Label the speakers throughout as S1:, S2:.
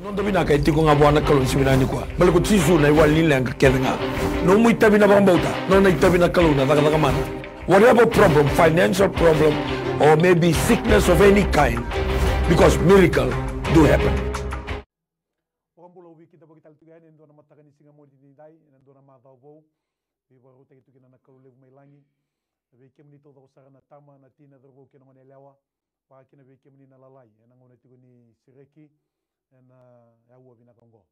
S1: Non dobina ka itiko nga buana kalau simina ni kwa. Balik ko tisu na iwali lang kakenga. No mo itabi na bang bauta. No na itabi na kalau na daga mana. Whatever problem, financial problem, or maybe sickness of any kind, because miracle do happen.
S2: Orang pulau wiki kita bagi taltugan yang dona mata kani singa modi ni dai, yang dona mata bau. Biar rute itu kita nak kalau lebu melangi. Biar ni todo sarana tama na tina derbo kena ngone lewa. Pakina biar ni nalalai. Yang ngone itu ni sireki. Na yawa bina kongo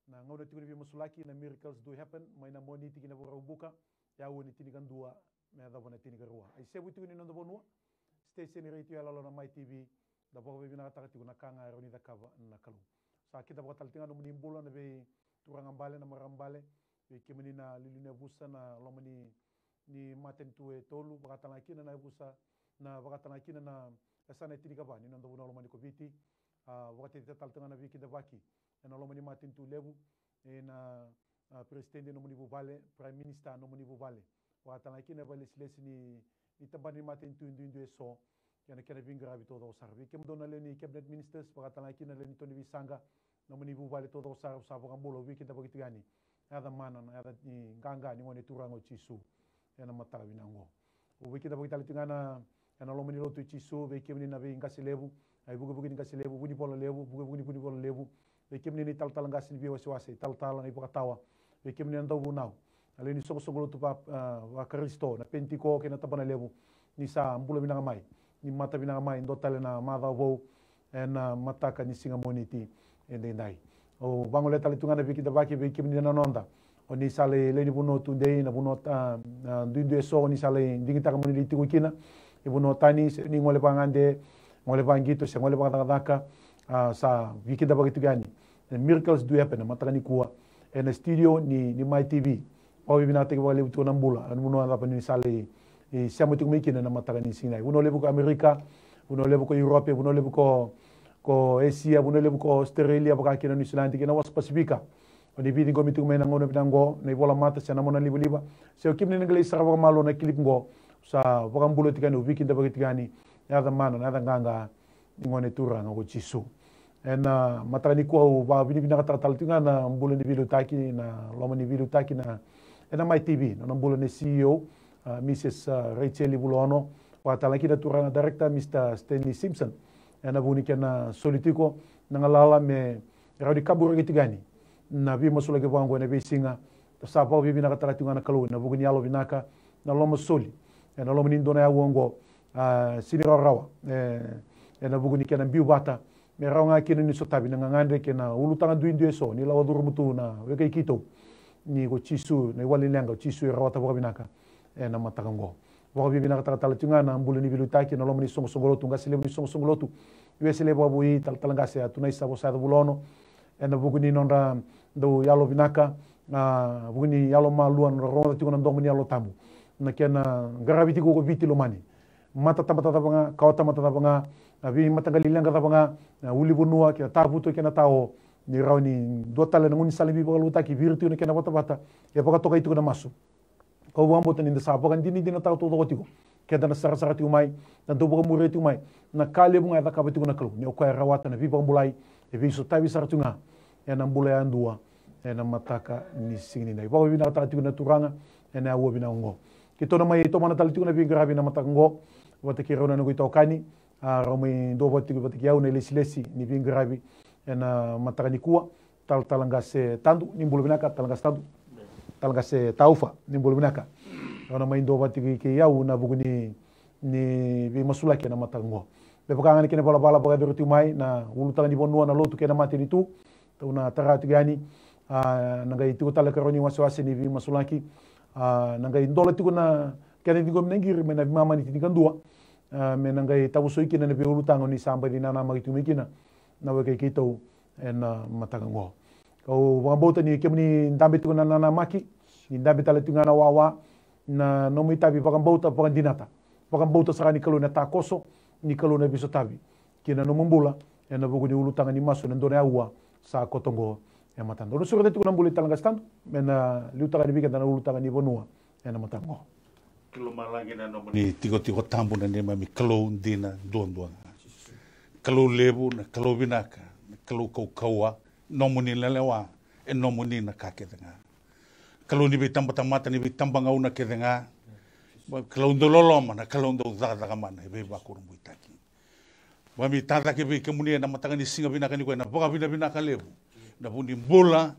S2: na ngawda tiguni bi musulaki na miracles do happen may na moni tigina bo buka yawa ni tinigan dua me da bona tiniga ruwa ay sebu tiguni no bonwa station radio ala na my tv da bo be bina taka tiguna kanga roni da kaba na kalu sa kita bo taltinga no muni mbula na be turanga mbale na marambale be kemini na liline busa na lomani ni maten tuwe tolu bakatana kina na busa na bakatana kina na sana tiniga ba ni no bona lomani ko biti wakati kita taltanga na viki da baki na lomani matin tu lebu na presidente no muni bubale prime minister no muni bubale wakati na kina bale silesi ni itabani matin tu ndu so yana kena bingra bi todo sar vi kem dona leni cabinet ministers wakati na kina leni toni bisanga no muni bubale todo sar sa bolo viki da baki gani ada mana ada ni ganga ni ngone turango chisu yana mata binango viki da baki taltingana na lomani lotu chisu viki ni na bi ngasi lebu ay bugu ngasi lebu buni polo lebu bugu buni polo lebu e kemni ni tal ngasi bi wasi tal ngai pakatawa e kemni ndaw bu naw ale ni sogo tu pa wa kristo na pentiko ke na tabana lebu ni sa mbulo bina mai ni mata bina mai ndo tale na mada bo en mataka ni singa moniti ende ndai o bangole tale tungana biki da baki be kemni na nonda o ni sale le ni buno tu dei na buno ndu so ni sale ndingita ka moni liti kina e buno tani ni ngole pangande ngole bangito se ngole bangaka sa wiki da bagito gani miracles do happen matani kuwa en studio ni my tv o bibina te wale tu na mbula muno ala pani sale e siamo tu mikina na matani sinai uno lebu ko america uno lebu ko europe uno lebu ko asia uno lebu ko australia baka kina new zealand kina was pacifica oni bidi go mitu mena ngono binango ne bola mata se na mona liba se o kimni ngle sarwa malo na clip ngo sa baka mbulo tikani wiki da bagito gani nada mana nada nganga ngone turanga ko chisu en matani ko ba bini bina kata taltinga na mbulo ni bilu taki na lomani bilu taki na en my tv na mbulo ni CEO Mrs Rachel Bulono wa talaki na turanga director Mr Stanley Simpson en abuni kana solitiko na ngalala me radi kaburu gitigani na bi masula ke bango na bi singa sa pa bi bina kata taltinga na kalu na bugni yalo binaka na lomo soli en lomani ndona ya wongo sini rawa na buguni kena biu bata me rawa kena ni sotabi na ngande kena ulutanga duindu eso ni lawa duru mutu na weke kito ni go chisu na wali lenga chisu rawa ta binaka na matakango bo bi binaka ta talatunga na mbulu ni bilutaki na lomni songo lotu ngasile ni songo lotu wesele bo bui talanga se atuna isa bo sa bulono na buguni nonda do yalo binaka na buguni yalo maluan rawa tu na ndong ni yalo tamu na kena gravity go viti lo mani mata banga kawata mata banga abi mata galilanga banga uli bunua ke tabuto ke na tao ni rawni dotale na nguni salibi balu taki virtu ne kena bata ya baka toka itu na masu ko wambo tan inda sa baka dini dina tao to tiko ke dana sara ti umai dan do baka mureti umai na kale bunga da kabati na kalu ne ko rawata na viva mulai e vi so tabi sartunga e na mbula andua e na mataka ni singini dai baka bina ta na turanga e na wo bina ngo kito na mai to mana tal tikuna bi grabi na matango wata ki rona ngo tokani romi do wata ki au ne lesi ni bi grabi na matani kuwa talanga se tandu ni mbulu binaka talanga tandu talanga se taufa ni mbulu binaka rona mai do wata ki au na buguni ni bi masula ke na matango be bakanga ni kene bala baga do timai na ulu tanga ni bonua na lotu ke na matini tu to na tarati gani na ngai tu talaka roni waswase ni bi masulaki nangai ndola tiku na kene digo menengir mena mama ni tikan dua me nangai tabu soiki na be ulutango ni samba di nana magitu mikina na weke kito en matango ko wambota ni kemni ndambe tiku na nana maki ni ndambe tala tinga na wawa na nomi tabi pakambota pakandinata pakambota sarani kalu na takoso ni kalu na biso tabi kina no mumbula en bugu ni ulutanga ni maso na ndone awa sa kotongo e matando no sura tiku na mbuli talanga stand mena liutanga ni biganda na ulutanga ni bonua en matango
S3: kilo malangi na no ni tigo tambu na ni mami kalu ndina duan kalau lebu na kalau binaka na kalau kau kawa no muni lelewa e no muni na kaketenga kalau ni bitamba tamata ni bitamba ngauna ketenga kalau ndololo mana kalau ndo zaga mana be bakuru muitaki mami tata ke be kemuni na matanga ni singa bina kani ko na boga bina kalebu na bundi bola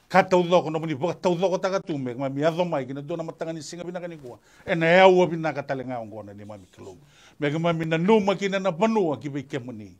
S3: kata udoko no muni boga udoko taka tume mami ado mai kina do na matanga ni singa bina kani ko ena ya u bina katalenga ngona ni mami kalau me mami na no makina na banua ki be kemuni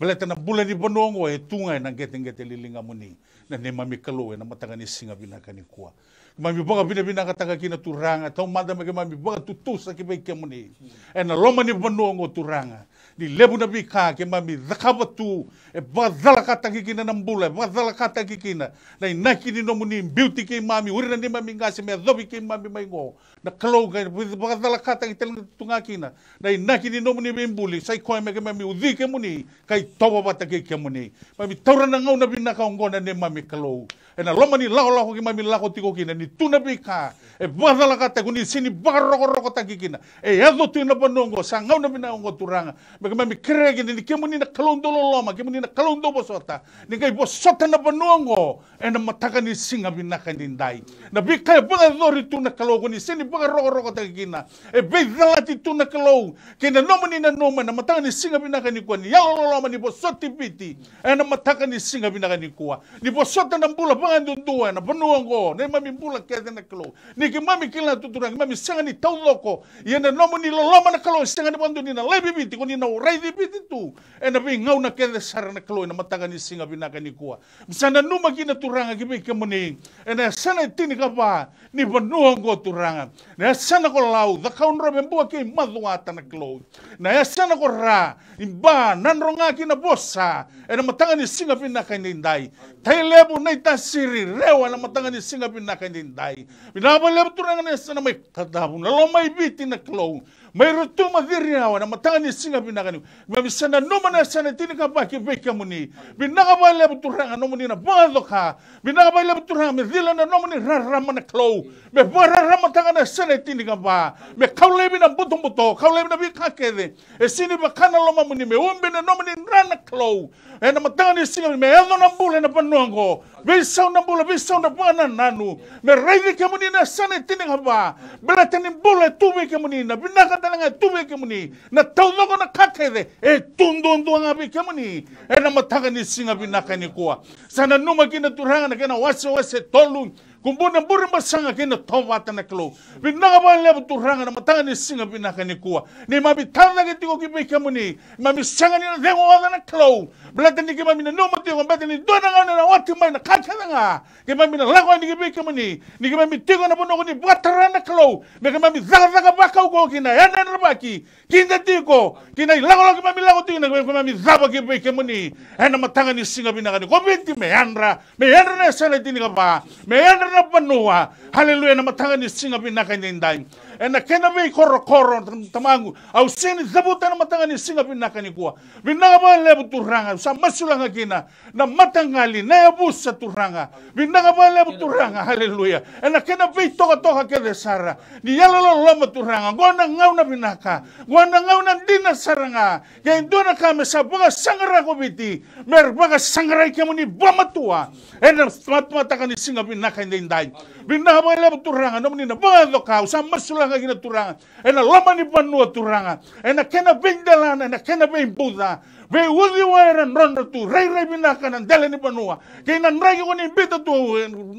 S3: beleta na bula ni banongo e tunga na gete lilinga muni na ne mami kalau na matanga ni singa bina kani ko mami boga bina kataka kina turanga tau mada me mami boga tutusa ki be kemuni ena loma ni banongo turanga di lebu na bika ke mami zakabatu e bazala kata kikina na mbula bazala kata kikina na inaki ni no muni beauty ke mami urina ni mami ngase me dobi ke mami maingo na kalau ga bazala kata kitel tunga kina na inaki ni no muni mbuli sai ko me ke mami udhi ke muni kai toba bata ke muni mami taura na ngau na bina ka ngona ne mami kalau ena loma ni lao ke mami lao tiko kina ni tuna bika e bazala kata kuni sini baroko takikina e ado tu na banongo sa ngau na bina ngo turanga mami kerege ni kemuni na kalondo loloma kemuni na kalondo bosota ni kai bosota na banongo e na mataka ni singa binaka ni ndai na bika baga dori tu na kalogo ni sini baga roko takikina e bezalati tu na kalogo kina nomuni na noma na mataka ni singa binaka ni kwa ni yalo loloma ni bosoti biti e na mataka ni singa binaka ni kwa ni bosota na mbula baga ndundua na banongo ne mami mbula kete na kalogo ni ki mami kila tuturang mami singa ni tauloko yena nomuni loloma na kalogo singa ni bandu ni na lebi biti kuni na rai di biti tu e na bi ngau na kede sara na kaloy na mataga ni singa binaka ni kuwa msana numa kina turanga kibi kemuni e na sana tini ka ba ni banuango turanga na sana ko lau da kaunro bembua ki maduata na kaloy na sana ko ra imba nanronga kina bossa e na mataga ni singa binaka ni ndai tailebu na itasiri rewa na mataga ni singa binaka ni ndai binabalebu turanga na sana may kadabu na lomay biti na kaloy may rutuma diriawa na matanga ni singa binaka ni mami sana numa na sana tini ka baki beka muni binaka ba le buturanga no muni na bado ka binaka ba le buturanga me dila na no muni rarama na klo me rarama tanga na sana tini ka ba me kaule bina buto kaule bina bi kakede e sini ba kana loma muni me umbe na no muni rana klo e na matanga ni singa me elo na bule na panongo bisau na bula bisau na bana nanu me raidi ke muni na sana tini ka ba bela tani bule tubi ke muni na binaka nga tuwe ke muni na taudoko na kakede e tundondo nga bi ke muni e na mataga ni singa binaka ni kuwa sana numa kina turanga na kina wase tolu kumbuna buri masanga kina tawata na klo binaka ba lebu turanga na mataga ni singa binaka ni kuwa ni mabi tanda ke tiko ki bi ke muni mami sanga ni na dengo wala na klo blata ni ke mami na numa tiko blata ni dona nga na wati mai na kakeda nga ke mami na lakwa ni ke bi ke muni ni ke mami tiko na bonoko ni batara na klo me ke mami zaga baka uko kina yana baki kinda tiko kina ilago mami lago tina mami zaba ki be kemuni ena matanga ni singa binaka ni kobinti me andra na sana tini ka ba me andra na panua haleluya na matanga ni singa binaka ni ndai ena kena be koro tamangu au sini zabuta na matanga ni singa binaka ni kuwa binaka ba lebu turanga sa masulanga kina na matangali na yabusa turanga binaka ba lebu turanga haleluya ena kena be toka kede sara ni yalo loma turanga gona ngau na binaka gona ngau na dina saranga kaya dona kame sa baga sangara ko biti mer baga sangara ke muni bamatua ena matmata kan singa binaka ndai binaka ba lebu turanga no muni na baga doka sa masulanga kina turanga ena loma ni panua turanga ena kena bendelana ena kena bembuda be udi waira rondo tu rai binaka nan dele ni panua kina nrai ko ni bita tu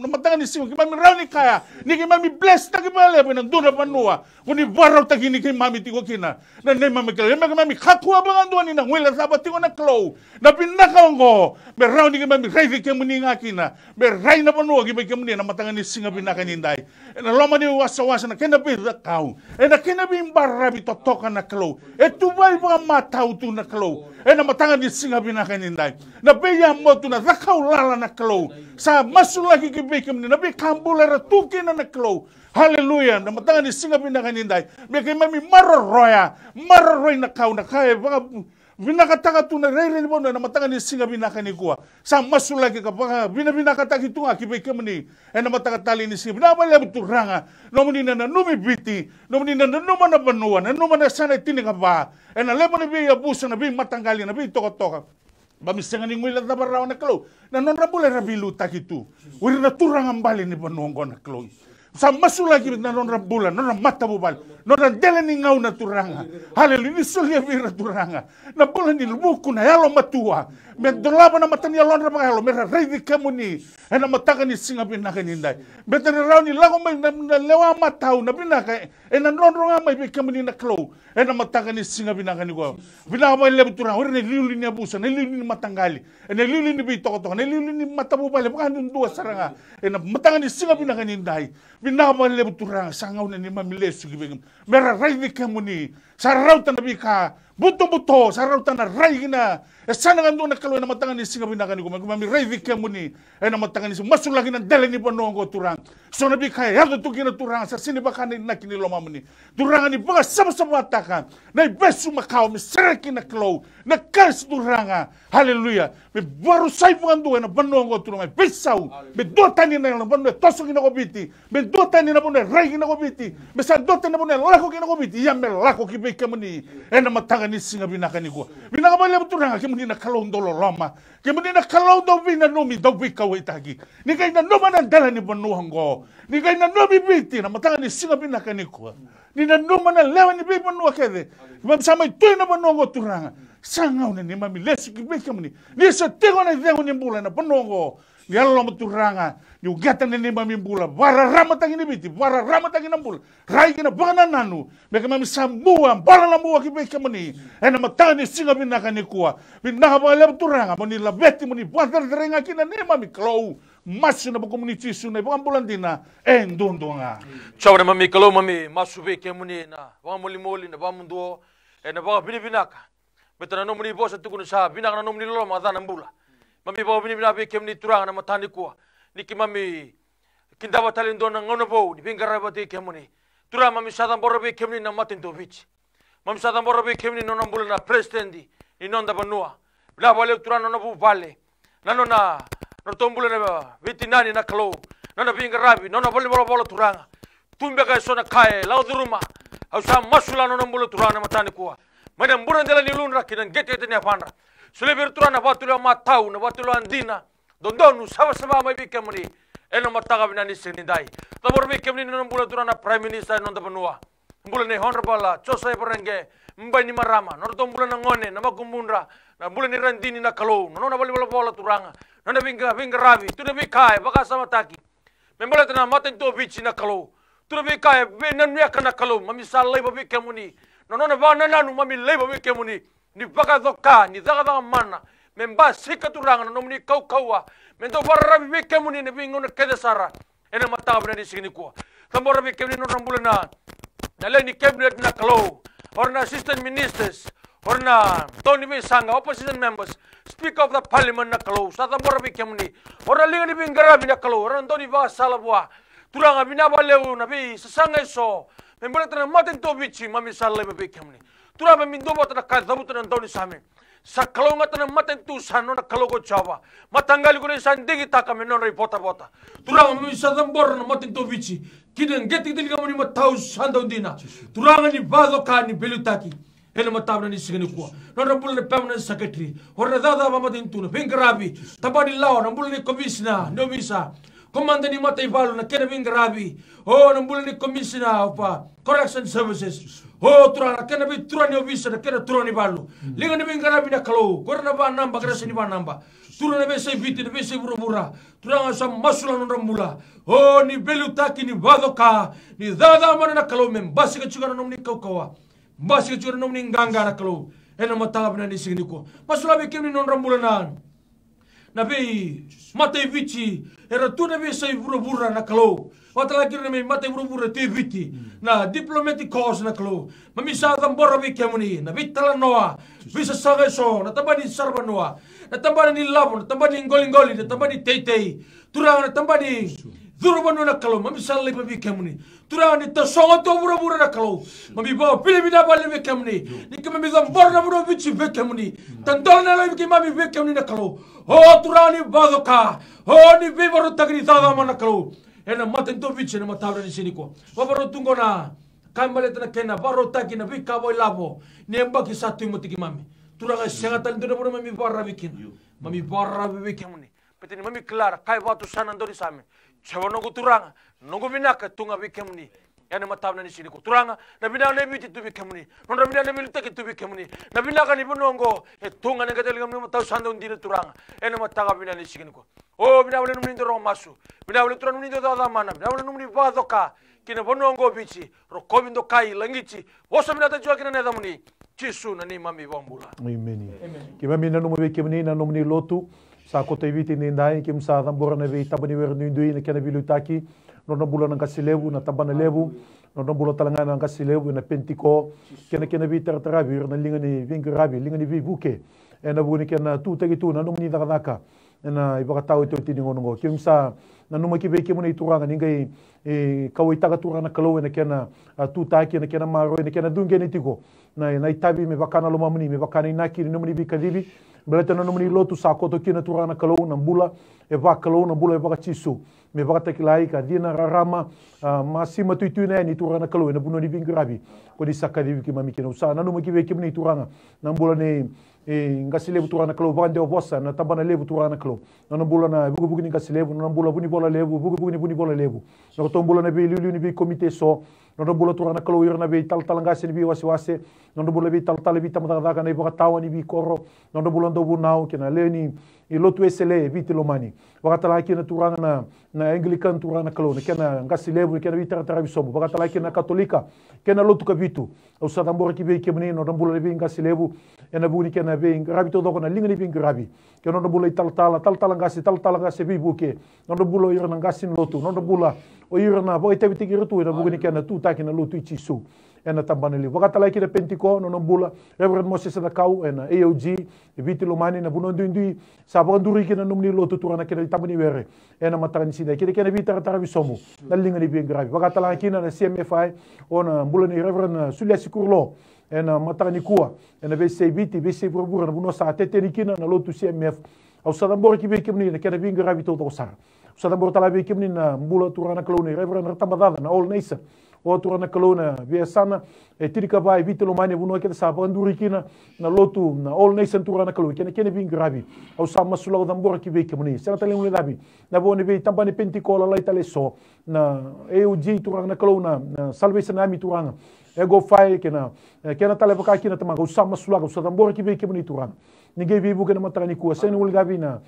S3: matanga ni singa kimami rauni kaya ni kimami bless ta kibale nan dura panua kuni barau ta kini kimami tiko kina na ne mami kala mami khakua bangandu ni na ngwela sabat tiko na klo na binaka ngo be rauni kimami rai ke muni ngakina be rai na panua kibe kemuni na matanga ni singa binaka ni ndai na loma ni wasa na kena be kau ena kena be imbarra bi totoka na klo e tu vai ba mata utu na klo ena matanga ni singa binaka ni ndai na be ya motu na zakau lala na klo sa masula ki kibe kemuni na be kambulera tukina na klo haleluya na matanga ni singa binaka ni ndai me ke mami maroroi na kau na kai binaka taka tu na rei ni bono na matanga ni singa binaka ni kuwa sa masula ki kapaka binaka taki tu ki be kemuni ena mataka tali ni singa binaka le buturanga no muni na numi biti no muni na numa na banua na numa na sana tini ka ba ena le boni be abusa na be matangali na be toka ba misenga ni nguila da barra na klo na non rabule rabilu takitu uri na turanga mbali ni banongo na klo sa masula ki na non rabula non mata bubal non dele ni ngau na turanga haleluya ni solia vira turanga na bola ni luku na yalo matua me dolaba na matani alon ra halo me rei kamuni ena mataka ni singa bina kanindai me tani rauni lago me na lewa matau na bina ka ena non ronga mai be kamuni na klo ena mataka ni singa bina kaniko bina ba le turanga uri ni liuli ni abusa ni liuli ni matangali ena liuli ni bitoto ena liuli ni matabu bale bukan dua saranga ena mataka ni singa bina kanindai bina ba le turanga sangau ni mamilesu gibi mera rai kamuni sarauta na bika buto sarauta na rai na sana ngando na kalo na matangan ni singa binakan ko mami rai kamuni na matangan ni masul lagi na dele ni bonongo turang so na bika ya to kina turang sa sini bakan na kinilo mamuni turang ni baga sama-sama atakan na besu makao mi seraki na kalo na kars turanga haleluya me baru sai ngando na bonongo turang besau me dotani na bonongo tosok na ko biti me dotani na bonongo rai na ko biti me sa dotani na bonongo lako kina ko biti ya me lako ki be kamuni na matangan ni singa binakan ko binaka le turanga kimuni na kalong dolo lama kimuni na kalong do bina nomi do bika wetagi ni kay na noma na dala ni banuhango ni kay na nomi biti na matangan ni singa binakan ko ni na noma na lewa ni be banua kede mam samay tuy na banuhango turanga sangaw na ni mami lesi ki be kamuni ni sa tego na dengo ni bula na banuhango ni alo mo turanga ni ugatan ni mami bula wara ramatang ni biti wara ramatang na bula rai kina bana nanu me mami sambua bala la mua ki be kamuni ena matani singa binakan ni kuwa binaka ba le turanga mo ni labeti mo ni buatar drenga kina ni mami klau masu na komuniti su na bukan bulandina ndondonga
S4: chawa na mami klau mami masu be kamuni na wa moli na ba mundo ena ba binaka betana no muni bosa tukuna sa binaka no muni lo madana mbula mami bawa bini bina be kemni turanga na matani kuwa niki mami kindawa talindo na ngona bo ni bingara ba te kemuni tura mami sadam borro be kemni na matin to vich mami sadam borro be kemni no nambula na presidendi ni nonda banua bla wale tura no bu vale nano na nortombula na viti nani na kalo nana bingara bi nona bole bolo turanga tumbe ka sona kae la duruma au sa masula no nambula turanga na matani kuwa mana mbura ndela ni lunra kinan gete ne fanra sule berturana batulu matau na batulu andina dondonu sama-sama mai bikemuni eno mataga binani senindai tabor bikemuni no mbula turana prime minister no tabanua mbula ne honorable Joseph Renge mbani marama no to mbula na ngone na makumbunra na mbula ni randini na kalo no na bali bola turanga no na binga ravi tu na bikai baka sama taki membala tana maten to bichi na kalo tu na bikai be na nya kana kalo mami salai bikemuni no na bana nanu mami leba bikemuni ni baka doka ni daga mana memba sika turanga no muni kau mendo barra bi kemuni ne bingo na kede sara ene mata bna ni signi ko tambora bi kemuni no rambulana na le ni cabinet na kalo or na assistant ministers or na Tony Sanga opposition members speaker of the parliament na kalo sa tambora bi kemuni or na linga ni bingara bi na kalo or Tony va salabwa turanga bina baleu na bi sanga so membola tana maten to bichi mami salai bi kemuni tura me mindo bota na kadhabu tana Tony Same sa kalonga tana maten tu sano na kalogo chawa matangali ko san digi taka me non repota bota tura me sadam bor na maten to bichi kiden geti dili kamuni matau sando dina tura ni bado ka ni belutaki ene matabna ni signi ko non rambul ne permanent secretary horna dada ba maten tu na bingarabi tabani law na mbul ni commissioner no visa komanda ni matai balu na kene bingarabi oh na mbul ni commissioner apa correction services oh turana kena bi turani obisa na kena turani balu linga ni bingara bina kalau korna ba namba kena sini ba namba turana be sai biti be sai burubura turanga sam masula no rambula oh ni belu taki ni badoka ni dada mana na kalau mem basi ka chugana nomni kaukawa basi ka chugana nomni nganga na kalau ena matanga bina ni signi ko masula be kemni non rambula na be matai vici era tu na be sai burubura na kalau Watala kira me mate buru te viti na diplomatic cause na klo mami sa tambora bi kemuni na vitala noa visa sanga so na tambani sarba noa na tambani labo na tambani ngoli na tambani tei turang na tambani durubanu na klo mami sa le bi kemuni turang ni tasonga to buru na klo mami ba pili bida bale bi kemuni ni kemami tambora na buru vici bi kemuni tandol na le bi mami bi kemuni na klo oh turang ni badoka oh ni bi baru tagri tada mana klo ena maten to vici na matabra ni sini ko wabaro tungo na kambale tana kena baro taki na bika boy labo ni embaki satu imoti ki mami turanga sengatan dona bona mami barra bikin mami barra bikin muni petini mami clara kai batu sana ndori same chawa nongo turanga nongo binaka tunga bikin muni yana matawna ni sini ko turanga na bina ne biti tu bikin muni non na bina ne milita ke tu bikin muni na bina kan ibonongo e tunga ne gatel ngam mataw sando ndina turanga ena mataga bina ni sini ko o bina wala numni ndoro masu bina wala turanga numni do mana bina wala numni badoka kina bonongo bichi rokobindo kai langichi wosa bina ta jua kina ne damuni Jesu na ni mami bambula.
S2: Amen. Ki mami na numu ke mani na numu lotu sa ko te viti ni ndai ki msa tambora na ve tabani wer ni ndui na kana bilutaki no na bula na kasilebu na tabana lebu no na bula talanga na kasilebu na pentiko kena vita tarabi na linga ni vingirabi linga ni vibuke na buni kena tu tagi tu na numu ni dakaka na ibaka tau te tini ngongo ki msa na numu ki ve ke mani turanga ningai kawai taga turana kalau na kena tu taki na kena maro na kena dunge ni tiko na itabi me bakana lo mamuni me bakana inaki ni nomuni bikadibi beleta na nomuni lotu sa koto kina turana kalau na bula e va kalau na bula e baka chisu me baka takilai ka dina rarama masima tuitu na ni turana kalau na buno ni bingrabi ko di sakadi ki mami kina usa na nomuni ki ve ki ni turana na bula ne ngasilebu turana kalau bande o bossa na tabana lebu turana kalau na bula na bugu bugu ni ngasilebu na bula buni bola lebu bugu bugu ni buni bola lebu na to bula na be lilu ni be komite so na bula turana kalau irna be tal talangasi ni be wasi nondo bula bi tal bi tamada na iboka tawa ni bi koro nondo bula ndo bunau kina leni i lotu esele bi tilomani wakatala kina turanga na anglican turanga kalo na kena ngasi lebu kena bi tara bi sobo wakatala kina katolika kena lotu kabitu au sa tambora ki be kemni nondo bula bi ngasi lebu ena buni kena be rabi to doko na linga ni bi rabi kena nondo bula tal ngasi bi buke nondo bula irna ngasi lotu nondo bula o irna bo ite bitigi rutu ena buni kena tu takina lotu ichisu ena tambana li wakatala kina pentiko no bula Reverend Moses da kau ena AOG eviti lomani na buno ndui sabo nduri kina numni lotu turana kina tambani were ena matani sida kina vita tara bisomo na linga ni bengravi wakatala kina na CMFI ona bula ni Reverend Sulia Sikurlo ena matani kuwa ena vese vese burbura na buno sa teteni kina na lotu CMF au sadambor ki be kimni na kina bengravi to sar sadambor tala be kimni na bula turana kloni Reverend Ratabadada na All Nation o turana kalona via sana e tirika vai vitelo mane vuno ke sa bandurikina na lotu na All Nation turana kalo kene bin gravi au sa masula dambora ki veke moni sa tale mule dabi na bone ve tampane pentikola la itale so na AUG turana kalona na Salvation Army turana ego fai kena tale baka kina tama au sa masula au sa dambora ki veke moni turana ninguém vive o que não mata nem coisa, sem o lugar na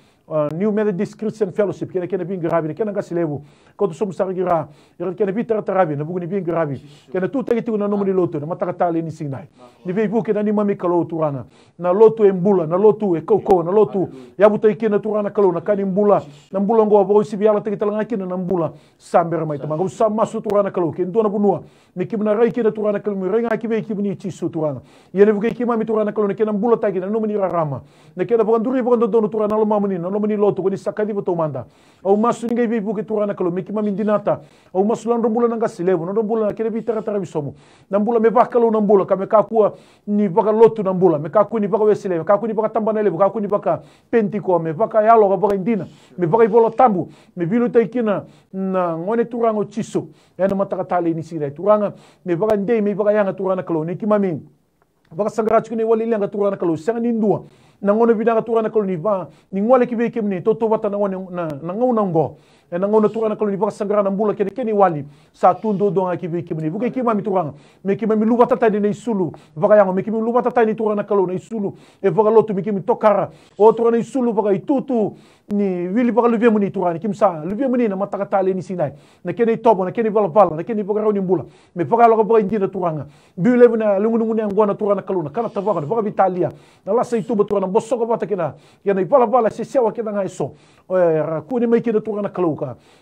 S2: New Methodist Christian Fellowship, que é bem grave, que é na Gasilevo, quando somos sargira, que é bem tratarabi, na bugu bem grave, que é tudo que tu na nome de loto, na matakatali ni sinai, ni vive o que na nima mikalo turana, na loto embula, na loto e coco, na loto, ya buta que na turana kalo, na canimbula, na mbula ngo abo si biala te talanga que na mbula, sambera mai tama, go sam masu turana kalo, que ndona bunua, ni kibna rai que na turana kalo, mi renga que ve que boni chisu turana, e ne buke que mami turana kalo, que na mbula tagi na nome ni rama na kena baganduri bagando turana lo mamani na lo mani loto ko ni sakadi boto manda au masu ningai bi buke turana kalo meki mamindinata au masu lan rombula nanga silebu no rombula na kena bitara tara bisomo nambula me bakalo nambula ka me kakua ni baka lotu nambula me kaku ni baka wesile me kaku ni baka tambana lebu kaku ni baka pentiko me baka yalo ka baka indina me baka ibolo tambu me bilu taikina na ngone turango chiso ena matakatali ni sira turanga me baka ndei me baka yanga turana kalo ni kimami baka sangratu ni wali lenga turana kalo sanga ni ndua na ngone bidanga turana kalo ni va ni ngole ki be kemni to bata na ngone na ngona ngo na ngona turana kalo ni baka sangra na mbula keni wali sa tundo donga ki be kemni buke ki mami turanga me ki mami luba tata ni isulu baka yango me ki mami luba tata ni turana kalo na isulu e baka lotu me ki mi tokara o turana isulu baka itutu ni wili baka luvia muni turana kimsa luvia muni na matakatale ni sinai na keni tobo na keni bala na keni baka rauni mbula me baka loka baka indina turanga biule na lungu ngune ngona turana kalo na kana tavaka baka vitalia na la sai tuba turana bosoko bata kena yana bala se sewa kena ngai so ku ni mai kena turana kalo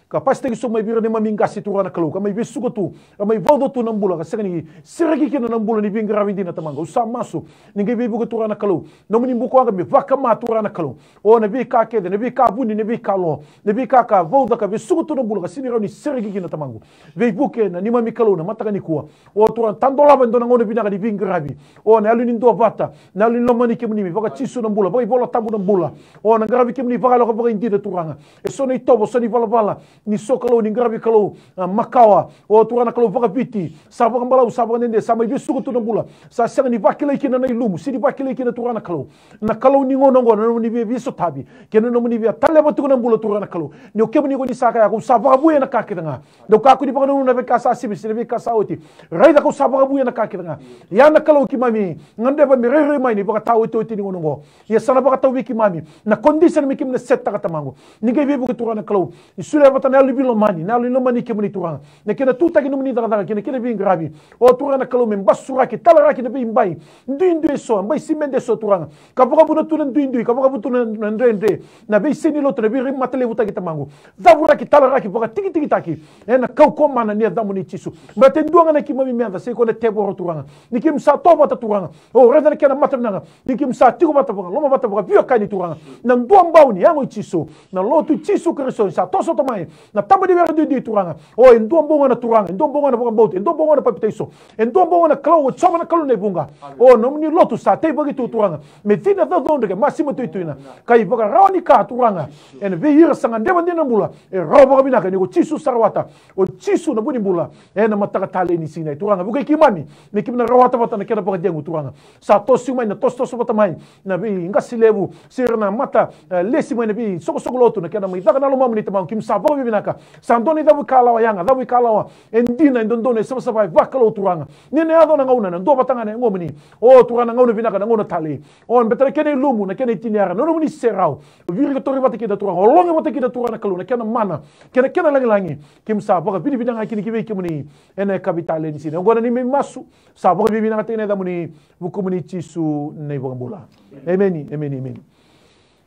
S2: ka paste ki so mai bira ni mamingasi turana kalo ka mai besuko tu mai vodo tu nambula ka segani siragi kena nambula ni bingra vindina tamanga usa masu ningai bibu ko turana kalo no muni mbuko anga me vaka ma turana kalo o na bi ka ke na bi ka buni na bi ka lo na bi ka vodo ka besuko tu nambula ka sinira ni siragi kena tamangu bibu ke na ni mami kalo na mataka ni kuwa o turana tandola bando na ngone binaka ni bingra vi o na alu ni ndo vata na alu ni lomani ke muni vaka chisu nambula boy bolo tabu nambula o na gravi ke muni vaka lo ka indina turanga e so ni tobo so ni vala bala ni so kalau ni grabi kalau makawa o turana kalau vakapiti sabaka balau sabaka nende sama ibe suku tu bula sa sanga ni bakile kina na ilumu sidi bakile kina turana kalau na kalau ni ngono ngono ni be so tabi kena no ni be tale batu na bula turana kalau ni o kebni ko ni saka ya ko sabaka buye na kakitanga do ka ko di pakano na be kasa sibi sidi be kasa oti raida ko sabaka buye na kakitanga ya na kalau ki mami ngande ba mi re mai ni baka tawo to ti ni ngono ngo ya sana baka tawo ki mami na condition mi kim na set ta mangu ni ge be bu turana kalau ni sule bata na libilo mani na lo mani ke muni turanga ne kena tuta ki no muni daga kena kena be grabi o turana kalau men basura ki talara ki be imbai ndu so mbai simende so turanga kapoka bu tu ndu kapoka bu tu ndende na be sini lo to be rim matale buta ki tamangu dabura ki talara ki boka tiki tiki taki na kau ko mana ni da muni chisu bate nduanga na ki mami menda se ko na tebo turanga ni kim sa to bata turanga o reda kena matamnanga ni kim sa tigo bata boka loma bata boka bio kani turanga na nduambau ni yango chisu na lo tu chisu kristo sa to so to mai na tamba di vera di turanga o nduambonga na turanga nduambonga na boka bote nduambonga na papitaiso nduambonga na klau choma na klau ne bunga o no ni lotu sa te boki tu turanga me tina da donde ke masimo tu tuina kai boka rawani ka turanga en ve hira sanga ndeba ndina bula e robo bina ka ni ko chisu sarwata o chisu na buni bula e na mataka tale ni sina turanga bukai kimami ne kimna rawata bata na kena boka jengu turanga sa to sumai na to so bata mai na be ngasilebu sirna mata lesi mai na be soko lotu na kena mai daga na lo mamni tamang kim sa boka bina ka sandoni da bukala yanga da bukala endina ndondone saba vakalo turanga ni ne ado na ngauna na ndo batanga na ngomni o turanga ngauna bina ka ngauna tale o betere kene lumu na kene tiniara no ni serau viri ko tori bataki da turanga o longe bataki da turanga kaluna kena mana kena langi kim sa boka bini bina ngakini kibe kimuni ene kapitale ni sine ngona ni me masu sa boka bina ngate da muni bukumuni chisu nei boka bula amen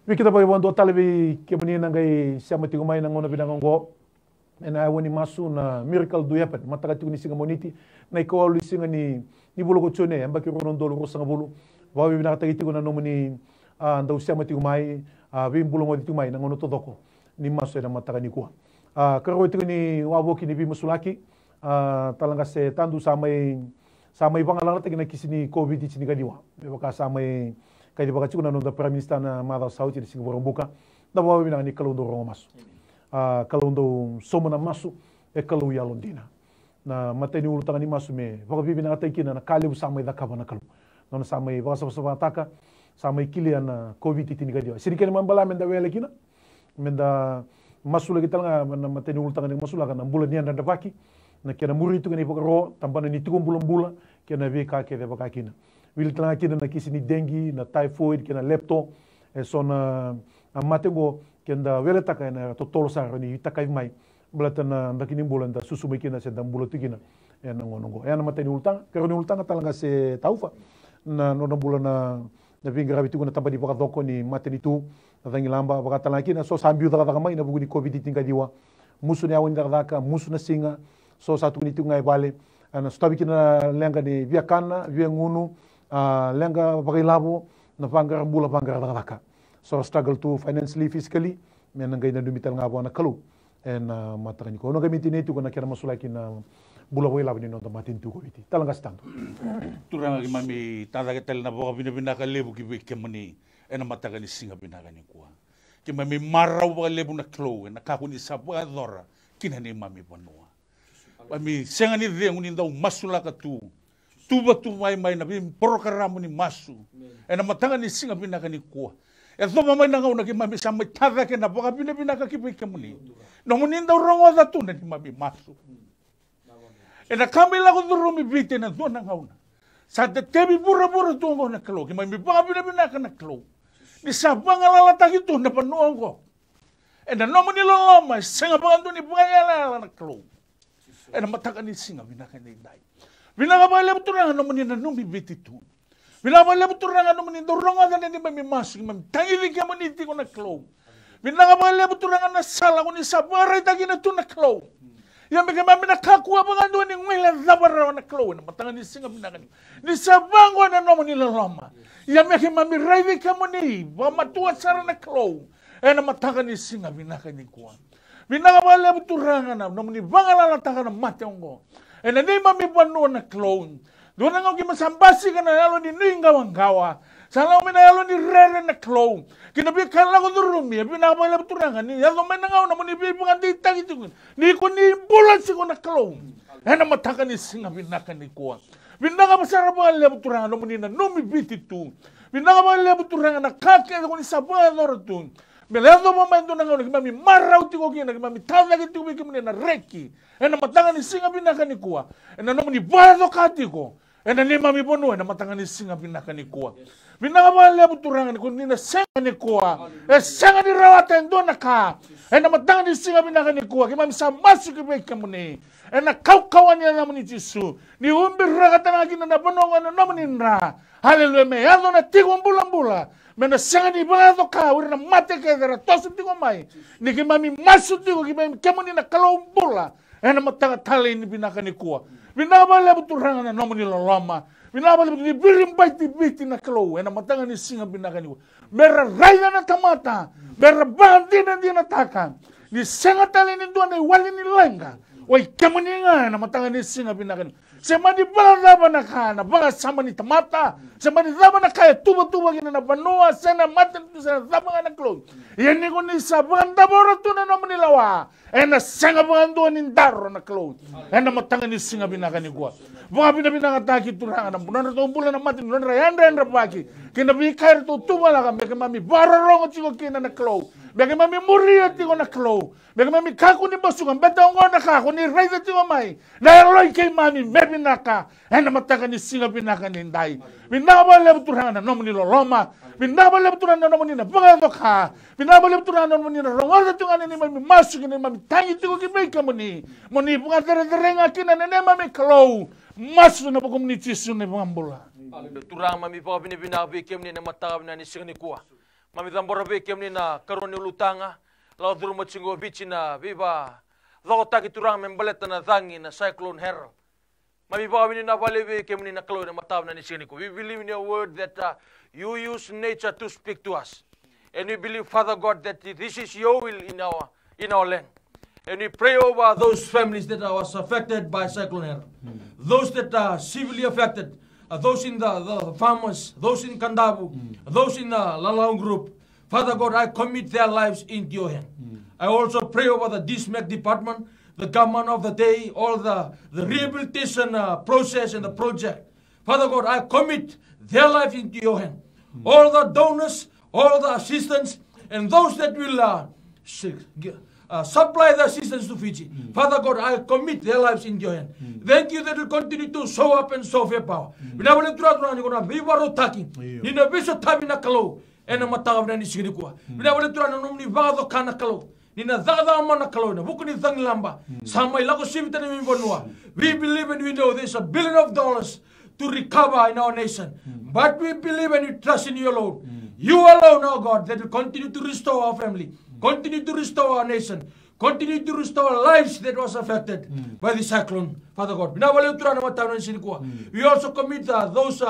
S2: kita pakai wando talebi kimuni nangai siamati kumai na ngona bina ngo ena woni masu na miracle do happen mataka tu ni singa moniti na ko lu singa ni bulu ko chone amba ki ronon dolo rosanga bulu wa bi na tagi tigo na nomuni anda usia mati umai bi bulu ngodi tu mai na ngono todoko ni masu na mataka ni ko karo tigo ni wabo ki ni bi musulaki talanga se tandu samai bangalang tagi na kisini covid ni kadiwa be baka samai kai baka chuna no da prime minister na mada sauti ni singa borombuka da wa bi na ni kalondo rongo masu kalau ndo somo na masu e kalau ya londina na mateni ulu tangani masu me baka bibi na ataki na kali usama ida kabana kalau na sama i baka sama taka sama ikili na covid tini gadio sirikene mambala menda wele kina menda masu lagi tanga na mateni ulu tangani masu laga na bulan ni anda baki na kena muri tu kene baka ro tambana ni tikum bulan kena be ka ke baka kina wil tanga kina na kisini dengi na typhoid kena lepto e sona amatengo kenda wele taka na totolo sa ni takai mai belatana ndakini bulan da susu mikina se dam bulan tikina e na ngonongo e na mateni ultang karoni ultang talanga se taufa na no bulan na vingra bitu na tabadi baka doko ni mateni tu na tangi lamba baka talaki na so sambiu daga mai na buguni covid tinga diwa musu ne awin daga musu na singa so satu ni tungai bale na stabi kina lenga ni via kana via ngunu lenga baka labo na pangar bula pangar daga so struggle to financially physically men ngai na dumital ngabo na kalu en matani ko no gamiti netu ko na kera masulaki na bula wela bini no matin tu ko biti talanga stando
S3: turanga ki mami tada ke tel na boka bina ka lebu ki ke mani en mataka ni singa bina ka ni ko ki mami marau boka lebu na klo na ka kuni sabwa dora kina ni mami panua mami senga ni de nguni ndau masulaka tu batu mai na bim programa ni masu en mataka ni singa bina ka ni ko e so mama na ngau na ki mami sama tada ke na boka bina ka ki ke muni no muni ndau rongo da tu na ni mami masu e na kamila ko duro mi bite na do na ngau na sa te tebi pura tu ngo na klo ki mami boka bina ka na klo ni sabang ala ta gitu na panuang ko e na no muni lo ma senga bantu ni boka ala na klo e na mataka ni singa bina ka ni dai bina ka ba le butura no muni na no mi bite tu bila ba lebu turanga no mani doronga da ni mami masu mami tangi di kama ni tiko na klo bila ba lebu turanga na sala ko ni sabara tagi na tu na klo ya me mami na kakua ba ngando ni ngwela zabara na klo na matanga ni singa bina ni sabango na no mani lama ya me mami raive kama ni ba matua sara na klo na matanga ni singa bina ni kwa bina ba lebu turanga na no mani bangala na taka na mate ngo na ni mami panu na klo doon nga ki masambasi ka na lalo ni ningawa-ngawa. Salau mina yalo ni rere na klow. Kina bi kala ko durumi, bi na bala turanga ni yalo mena ngau na muni bi bunga di tagi tu. Ni ko ni bulan si ko na klow. Ena mataka ni singa binaka ni ko. Binaka masara ba le turanga no muni na no mi biti tu. Binaka ba le turanga na kake ko ni sabah lor tu. Beleza momento na ngau mami marau tiko kina mami tala ki tiko ki muni na reki. Ena mataka ni singa binaka ni ko. Ena no muni bala do katiko. Ena ni mami bonu ena mataka ni singa binaka ni ko. Binaka ba le turanga ni ko ni na senga ni ko. Senga ni rawata ndo na ka. Ena mataka ni singa binaka ni ko. Ki mami sa masu ki be kamuni. Ena kau-kawan yang namuni Yesu. Ni umbi rakatana kina na bononga na namuni nra. Haleluya me. Yado na tigo mbula-mbula. Mena sanga ni bala ka uri na mate ke dera tosu tigo mai. Ni ki mami masu tigo ki mami kemuni na kalau mbula. Ena matanga tali ni binaka ni kuwa. Binaka bala buturanga na namuni lolama. Binaka bala buturanga ni birim baiti biti na kalau. Ena matanga ni singa binaka ni kuwa. Mera raya na tamata. Mera bandi na di na taka. Ni sanga tali ni dua na iwali ni lenga. Oi kemuni nga na matanga ni singa binaka ni. Sema di bala daba na kana, bala sama ni tamata. Sema di daba na kaya tuba-tuba kina na banua, sena mata tu sena daba nga na klo. Yan ni ko ni sa banda bora tu na naman nilawa. Ena senga bangandua ni daro na klo. Ena matanga ni singa binaka ni kuwa. Bunga binaka taki turanga na bulan rato bulan na mati bulan rayanda pagi. Kina bi kair tu tuba la ka meka mami bara rongo chiko kina na klo. Meka mami muria tiko na klo. Meka mami kaku ni basukan beta ngo na kaku ni raisa tiko mai. Na loi kay mami binaka, ena mataka ni singa binaka ni ndai. Binaka ba le turanga na nomuni loloma. Binaka ba le turanga na nomuni na banga ka. Binaka ba le turanga na nomuni na rongosa tunga ni mami masuk ni mami tangi tiko ki mai kamuni. Moni bunga tere-terenga kina nene mami kalau. Masuk na pagum ni Yesu ni bangambula.
S4: Turang mami pa binibina be kemni na mataka na ni singa ni kuwa. Mami tambora be kemni na karoni ulutanga. Lau dulu machingo bichi na viva. Lau taki turang membaleta na thangi na cyclone Harold. Mami pa binina balibe kemni na kalo na mataw na ni singa ni kuwa. We believe in your word that you use nature to speak to us. And we believe, Father God, that this is your will in our land. And we pray over those families that was affected by Cyclone Harold. Those that are severely affected, those in the farmers, those in Kandabu, those in the Lalaung group. Father God, I commit their lives into your hand. I also pray over the DSMEC department, the government of the day, all the rehabilitation process and the project. Father God, I commit their life into your hand. All the donors, all the assistants, and those that will supply the assistance to Fiji. Father God, I commit their lives in your hand. Thank you that you continue to show up and show your power. Binabalik turang ni kona bibaro taking. Ni na biso tabi na kalo. Ena matawab na ni sigiri kuwa. Binabalik turang na numni bagado kana kalo. Ni na dada mana kalo na buku ni thang lamba. Sama ilako sibita ni mibonua. We believe and we know there's $1 billion to recover in our nation. But we believe and we trust in you alone. You alone, oh God, that will continue to restore our family. Continue to restore our nation. Continue to restore lives that was affected by the cyclone, Father God. We also commit those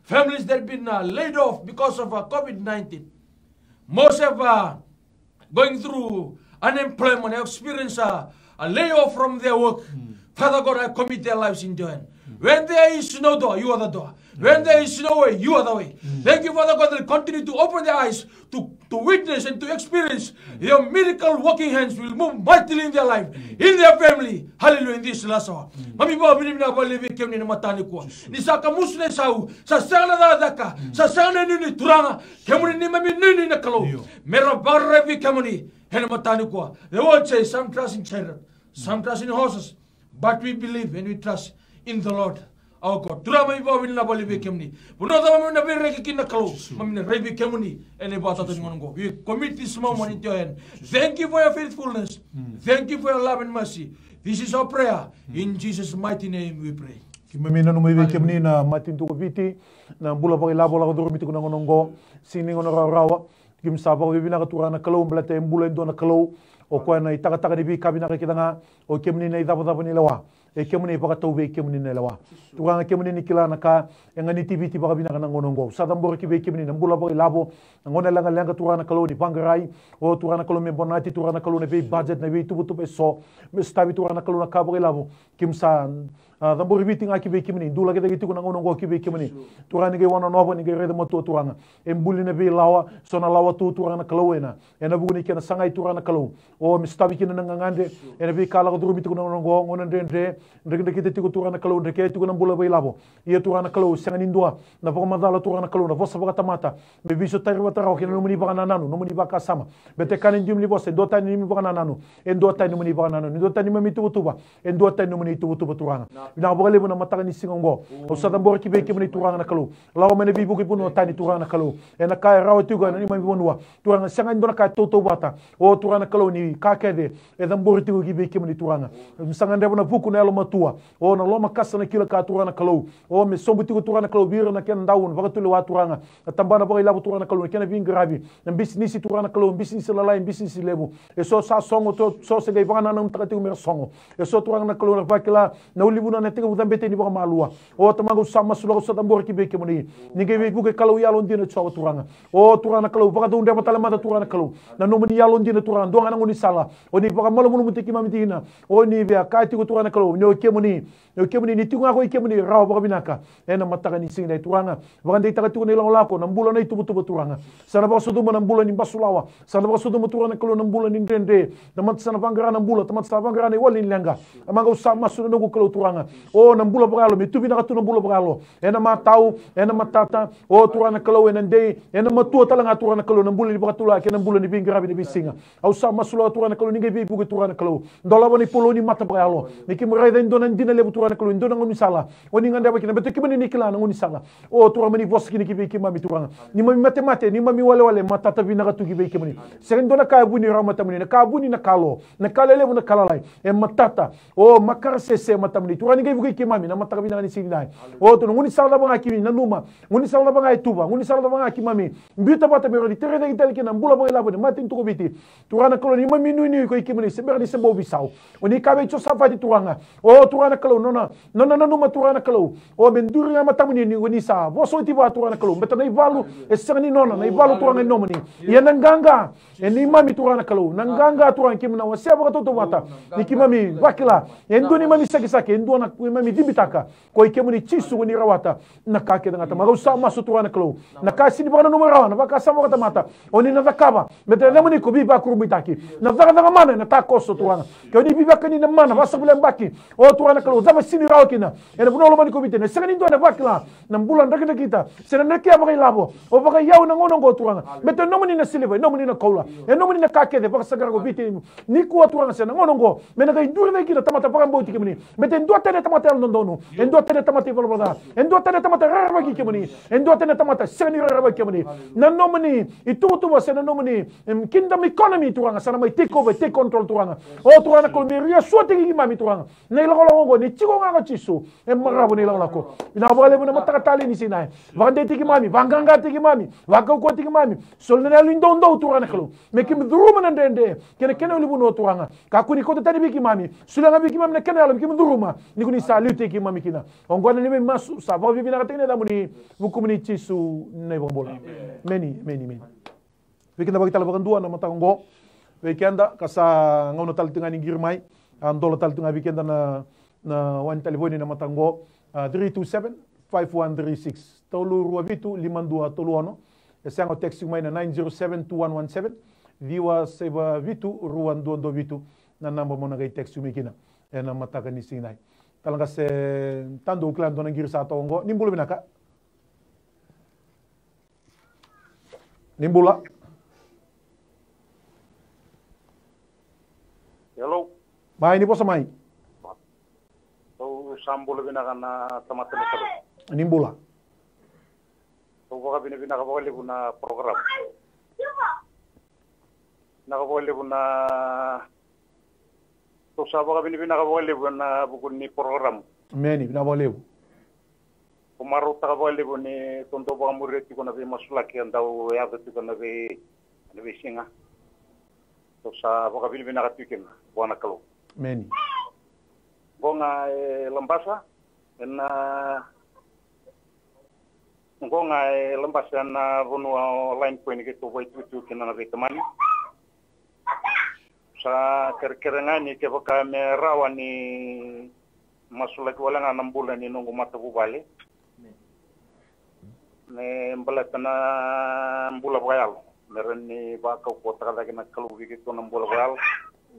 S4: families that have been laid off because of COVID-19. Most have going through unemployment, have experienced a layoff from their work. Father God, I commit their lives into your hand. When there is no door, you are the door. When there is no way, you are the way. Thank you, Father God, that continue to open their eyes to witness and to experience your miracle working hands will move mightily in their life, in their family. Hallelujah, in this last hour. Mami ba binibina ba lebi kemni na matani ko. Ni sa kamusne sau, sa sana daka, sa sana ni turanga, kemuni ni mami ni na kalo. Mera barre bi kemuni, hena matani ko. The word says some trust in chariot, some trust in horses, but we believe and we trust in the Lord. Oh God, turama iba bin na balibe kemni. Buno ta mami na bere ki na kalo. Mami na rebi kemuni ene bata to ngongo. We commit this moment into your hand. Thank you for your faithfulness. Thank you for your love and mercy. This is our prayer. In Jesus' mighty name we pray.
S2: Kimamina no mebe kemni na matin to viti na bula pa ilabo la ko dormi ko ngongo. Sini ngono rawa. Kim sapa ko bibina ka turana kalo mblate mbula ndo na kalo. O ko na itaka-taka ni bi kabina ka kitanga o kemni na idabo ni lawa. e kemuni baka tau be kemuni ne lawa turanga kemuni ni kila naka engani tv baka bina kana ngono ngo sadambor ki be kemuni nambula boy labo ngona langa langa turana kaloni pangarai o turana kaloni bonati turana kaloni be budget na be tubu be so me stabi turana kaloni ka boy labo kimsa dambor biti ngaki be kemuni dula ke gitu kuna ngono ngo ki be kemuni turana ge wana nobo ni ge rede moto turanga embuli na be lawa sona lawa tu turana kalowena ena buguni kena sangai turana kalo o me stabi kina ngangande ena be kala ko durumi kuna ngono ngo ngona ndende ndeke kita tiku turana kalo ndeke tiku nambula boy labo ia turana kalo sangani ndua na poko madala turana kalo na vosa baka tamata be biso tari watara kina no muni baka nananu no muni baka sama bete kanin dim li bosse dota ni mi baka nananu en dota ni muni baka nananu dota ni mami tubutuba en dota ni muni tubutuba turana ina boka lebu na mataka ni singongo o sata mbor ki be ki muni turana kalo lawa mene bi buki puno tani turana kalo ena kai rawa tuga ni mami bonwa turana sangani ndona kai toto bata o turana kalo ni kakede e dambor tuga ki be ki muni turana sangande bona buku na loma tua o na loma kasa na kila ka turana kalo o me sombu tiku turana kalo bira na ken daun baka tulu wa turanga tambana baka ila turana kalo ken vin gravi na business turana kalo business la line business lebu e so sa songo to so se gai bana na mtakati umera songo e so turana kalo na bakila na ulibu na tiku mutambete ni baka malua o tamangu sama sulo so tambor ki be ke moni ni gai buke kalo yalo ndina tsawa turanga o turana kalo baka dunde matala mata turana kalo na no mani yalo ndina turana do ngana ngoni sala o ni baka malo munu mutiki mamitina o ni via kai tiku turana kalo no kemuni ni tiku ngako kemuni raw baka binaka ena mataka ni singa turanga baka ndai taka tiku ni lako na mbula na tubu turanga sana baka suduma na mbula ni basulawa sana baka suduma turana kalo na mbula ni ndende na mat sana bangara na mbula tamat sana bangara ni wali lenga amanga usama sunu no kalo turanga o na mbula baka lo mitubi na na mbula baka lo ena matau ena matata o turana kalo ena ndei ena matu talanga turana kalo na mbula ni baka tula ke na mbula ni bingara ni bisinga au sama sulawa turana kalo ni ngai buku turana kalo ndola bani polo ni mata baka lo ni kimrai da ndona ndina lebu turana kalo ndona ngoni sala oni nganda baki na beto kimani ni kila na ngoni sala o turama ni voski ni kibe kimami turanga ni mami mate ni mami wale matata vina ka tuki be kimani serendo na ka buni rama tamuni na ka buni na kalo na kalele na kalalai e matata o makar sese matamuni turani ngai buki kimami na mataka vina ni sinai o to ngoni sala banga kimi na numa ngoni sala banga ituba ngoni sala banga kimami mbita bata be ro di tere de itel kina mbula boy labo ni matin to biti turana kalo ni mami nuni ko kimani seber ni sembo bisau oni ka be cho safati turanga o turana kalo nona numa turana kalo o benduri na matamuni ni ngoni sa voso ti va turana kalo beta nei valu e sangani nona nei valu turanga nomani ya nanganga e ni mami turana kalo nanganga turanga kimna wa seba to bata ni kimami bakila endo ni mami saki endo na mami dibitaka ko ikemuni chisu ni rawata na kake ngata marusa masu turana kalo na kasi ni bana numero na baka sama kata mata oni na zakaba beta na muni ko biba kurubitaki na zaka mana na takoso turanga ko ni biba kani na mana basa bule mbaki o turana kalo zama sini rawkina ena buno mani ko bitene sangani ndo na bakila na mbula ndaka kita sena neke abaka labo o baka yaw na ngono ngo turanga beta no muni na siliva no muni na kola e no muni na kake de baka sagara ko bitene ni ko turanga sena ngono ngo mena ga indure na kita tamata baka mboti kimuni beta ndo tene tamata no ndono ndo tene tamata balbada ndo tene tamata raraba kimuni ndo tene tamata seni raraba kimuni na no muni itu sena no muni kingdom economy turanga sana mai take over take control turanga o turanga ko meria sote ki mami turanga nei lo ngo ni chigo nga chisu e marabo ni lo ko ina bale na mataka tali ni sinai vande tiki mami vanganga tiki mami vakau tiki mami solna lindo ndo turanga kalo mekim duruma na ndende kene ulibu no turanga ka kuni ko tani biki mami sulanga biki mami na kene alo biki duruma ni kuni salute ki mami kina ongwana ni masu sa va vivi na katene da muni vukumuni chisu nei bombola many weekend bagi tala dua na matango weekend kasa ngono tal tengani girmai andolo tal tengah weekend na wan telefoni na matango 327-5136 tolu ruavitu 52 toluano esango text mai na 907-2117 diwa seba vitu ruan dondo vitu na namba mo na kay text mikina na mataka ni sinai talanga se tando klan do na girsa tongo nimbulu binaka nimbula.
S5: Hello.
S2: Mai ni po sa mai.
S5: So sambul binakana tamatene kalo.
S2: Nimbula.
S5: So baka binaka baka na program. Nakabole na so sa baka binaka baka na bukun ni program.
S2: Meni binabole.
S5: Kumaru takabole ni tonto baka mureti ko na be masulaki andau ya betu ko na be singa. So sa baka binaka tukin buana kalo.
S2: Meni.
S5: Gonga lambasa na gonga lambasa na vunu line point ke to wait tu kina na vitamani sa kerkerengani ke baka me rawani masula ke wala na mbula ni nungu mata bubale ne mbalatana mbula bayal merani ba ka ko taka lagi na kalu ke to na mbula bayal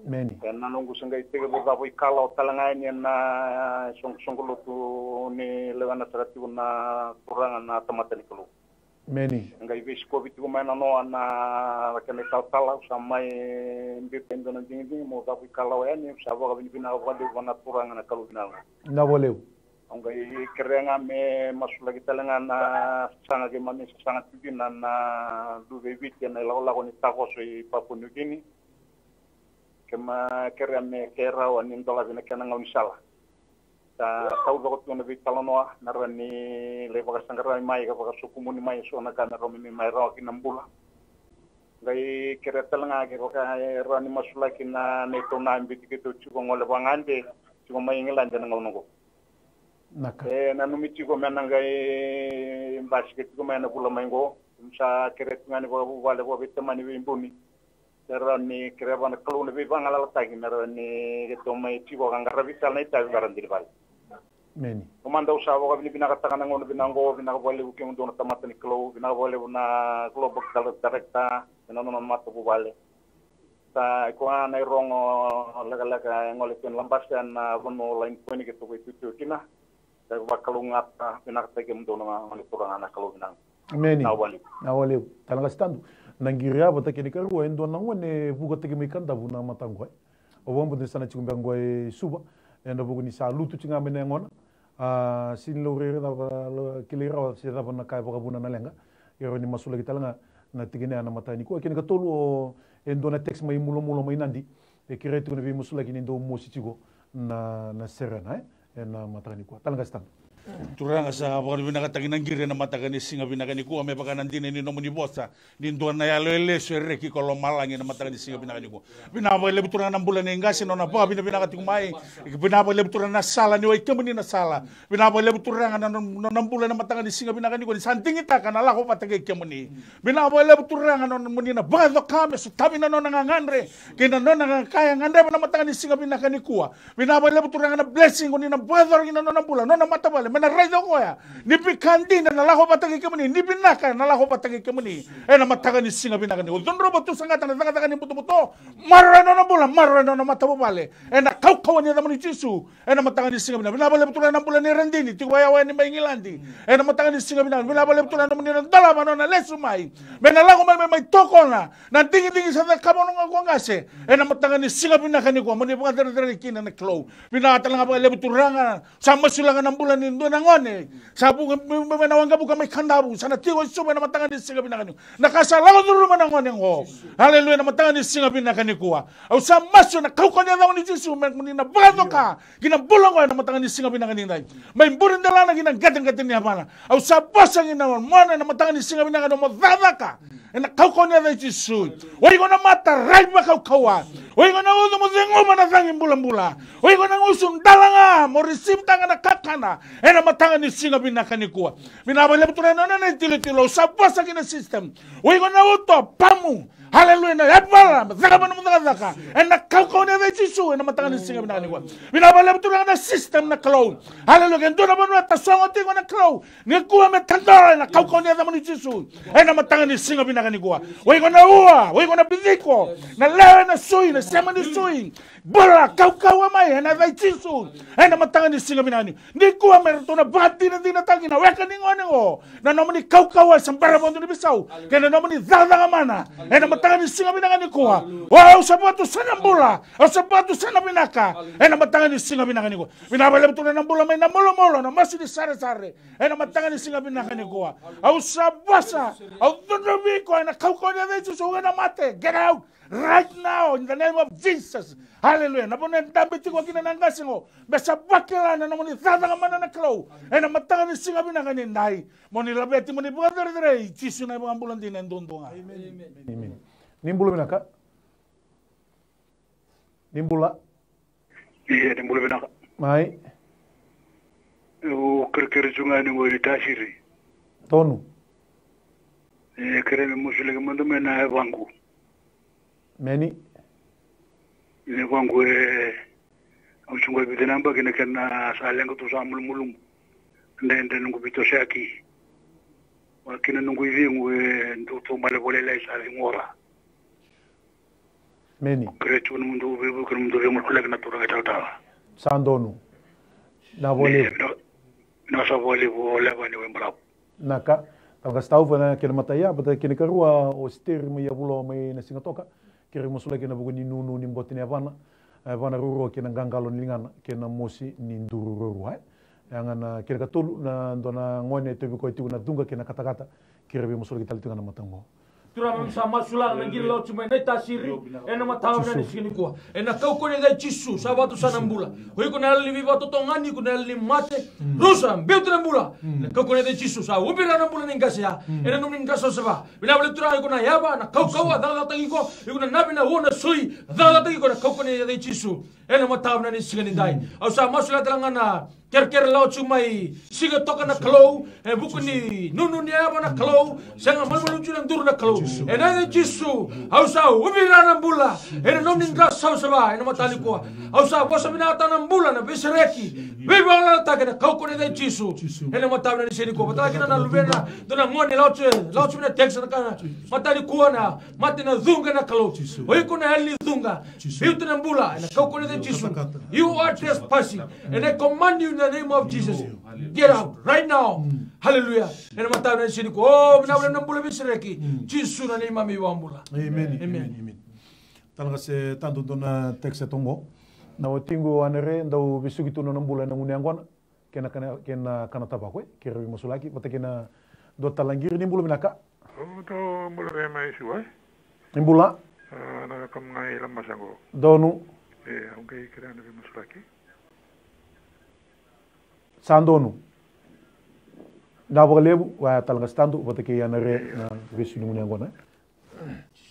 S2: meni
S5: na nungu sengai tege boga boy kala talanga ni na songolo tu ni lewana sarati na kuranga na tamata ni kalu
S2: meni
S5: ngai vis ko bitu mana no na kene kala sama mbipendo na dingi mo da boy kala ya ni sa boga bina wadu wana kuranga na kalu na
S2: voleu
S5: ngai kerenga me masula ki talanga na sanga ke mami sanga tibina na duve vite na la ko ni takoso I Papua New Guinea kema kerame kera wani ndola bina kana ngau sala ta tau lo tu na vitalo noa narani le baka sangara mai ka baka sukumuni mai so na kana romi mai ro ki nambula ngai kera talanga ke baka rani masula ki na ne to na mbiti ke to chugo ngole bangande chugo mai ngilande na ngau ngo
S2: naka
S5: na numi chugo mena ngai mbashi ke chugo mena bula mai ngo msa kera ngani bo wale bo bitamani bimbuni Terani kira na kalau nabi bang alal tagi merani itu mai tibo kanggar vital na itabi baran diri bal.
S2: meni
S5: Komanda usaha ko bini bina katakan ngo binango bina boleh buking untuk tamat ni kalau bina boleh na global kalau direkta bina non mata bu bale. Ta ko na rong laga ngole pen lambasan na bono lain point ke to itu kina. Ta bakalu ngata bina katake mdo na ngole kurang na kalau binang.
S2: meni na voleu talanga stando nangiria bata kini karu endo nangone buga tege mikanda buna matangwa o bombo de sana chumba ngoi suba endo bugu ni sa lutu chinga mene ngona sin lo rere da kilira se da bana kai buga buna nalenga yero ni masula kitalanga na tigene ana matani ko kini katolu endo na text mai mulo mai nandi e kiretu ne bi musula kini ndo mosichigo na serena na matani ko talanga stand
S3: Turanga sa bakal binakatagin ng gire na matagan ni singa binakani ko may baka nandine ni nomo ni bosa ni ndo na yalo ele reki ko malangi na matagan ni singa binakani ko binabale buturan ng bulan ni ngasi no na pa binakati ko mai binabale buturan na sala ni way kemuni na sala binabale buturan ng bulan na matagan ni singa binakani ko ni santing ita kanala ko patagay kemuni binabale buturan ng muni na bado kame so tabi na no nanganganre kina no nangakaya ngandre na matagan ni singa binakani ko binabale buturan na blessing ko ni na bado ina no na bulan no na matabale na raido ko ya nipi kandi na nalaho patagi kemuni nipi naka nalaho patagi kemuni na mataga ni singa binakani ko donro botu sangata na sangata ni buto marano na bola marano na matabale na kau ni namani Jesu na mataga ni singa binakani binabale betulan na bola ni rendini tiwaya wa ni maingilandi na mataga ni singa binakani binabale betulan na muni na dala mano na lesumai benalago mai toko na tingi sa kamono ko ngase na mataga ni singa binakani ko muni pa dere kina na klow binatala nga beturanga sama sulangan ng bulan ni nangone sabu menawang gabu kami kandabu sana tigo suba na matangan ni singa binakani nakasalaw dulu manangone ngo haleluya na matangan ni singa binakani kuwa au sa maso na kau kanya daw ni Jesu muni na bado ka ginambulang ko na matangan ni singa binakani dai may burin dala na ginagatin ni amana au sa basang ina mana na matangan ni singa binakani mo dadaka na kau kanya daw Jesu wai ko na mata right ba kawa wai ko na uso mo zengo mana sangin bulan-bulan wai ko na usung dalanga mo receive tanga na kakana na matangan ni singa binakani kuwa binabale betulan na tilo sa basa kina system wai ko na uto pamu haleluya na yapala zaka bana zaka na kau na daw Jesu na matangan ni singa binakani kuwa binabale betulan na system na cloud haleluya ndo na bana tasongo tingo na cloud ni kuwa metandora na kau na daw ni Jesu na matangan ni singa binakani kuwa wai ko na uwa wai ko na biziko na lewe na sui na sema ni sui bola kau mai na daw Jesu na matangan ni singa binakani ni kuwa merto na bati na dinatagi na weka ningone ngo na nomani kau sambara bondo ni bisau kena nomani zada mana na matangan ni singa binakani kuwa wa usabatu sana bola usabatu sana binaka na matangan ni singa binakani kuwa binabale betulan na bola mai na molo na masih di sare na matangan ni singa binakani kuwa au sabasa au dodobi ko na kau na Jesu na mate get out right now in the name of Jesus. Hallelujah. Napuna dabiti ko kina nangasi ngo. Besa bakila na namuni zada mana na klau. Na matangan ni singa binakani nai. Moni labeti moni bugadere dere. Jesu na ambulan din ndondonga.
S2: Amen. Nimbula binaka. Nimbula.
S5: Iya nimbula binaka.
S2: Mai.
S6: O kerkere junga ni ngoi tasiri.
S2: Tonu.
S6: Kere me musule ke mando mena vangu.
S2: Meni.
S6: Ne vangu au chungo bide namba kene kena salengo tu sa mulum. Ndende nungu bito shaki. Wakina nungu ivingu ndutu male vole lai sa ngora.
S2: Meni.
S6: Kere chunu mundu bibu kere mundu re mulkule kena tura ka tawta.
S2: Sandonu. Na vole.
S6: Na sa vole vole bani wembra.
S2: Naka. Talga staufa na kena mataya bata kena karua o steri mai abulo mai na singatoka. Kere musula kena bugu ni nunu ni mboti ni avana. Avana ruro kena gangalo ni lingana kena mosi ni nduru ruru hai. Yang kira katulu na dona ngone tebi ko itu na dunga kena kata-kata kira be musula kita litunga na matango.
S4: Tura sama sula na ngiri lau cuma nai tasiri ena matau na nisini kuah ena kau kone dai jisu sabatu sanambula hoi kone ali viva totongani kone ali mate rusa biutu nambula kau kone dai jisu sa ubira nambula ningasi ya ena num ningaso seba bila boleh tura ikuna yaba na kau ada tangi ko ikuna nabi na wona sui ada tangi ko na kau kone dai jisu ena matau na nisini dai au sama sula telangana ker lau cuma singa toka na kalau buku ni nunu ni apa na kalau senga malu na duru na kalau ena de jisu ausa ubira na bula ena nom ninga sau saba ena matali ko ausa bosa binata na bula na besreki biba na ta kana kau ko de jisu ena matali na sini ko patala kina na lubena dona ngoni lau cuma text na kana matali ko na matina dunga na kalau oi ko na ali dunga biutu na bula ena kau ko de jisu you are trespassing and I command you in the name of Jesus. Get out right now. Hallelujah. Ena matau na sini ko. Oh, bina na bula bisreki. Jesus na ni mami wambula.
S2: Amen. Amen. Talaga se tanto dona tekse tongo. Na otingo anere ndau bisugitu na bula na ngunyangwana. Kena kana tabakwe. Kira bimasulaki. Pata kena do talangir ni bula minaka.
S6: Oh, do bula be mai suai.
S2: Ni bula.
S6: Na kam ngai lamasango.
S2: Donu.
S6: Okay, kira na bimasulaki.
S2: Sandonu. Nabog lebu wa talaga stando pata kaya anere na bisu ni ngunyangwana.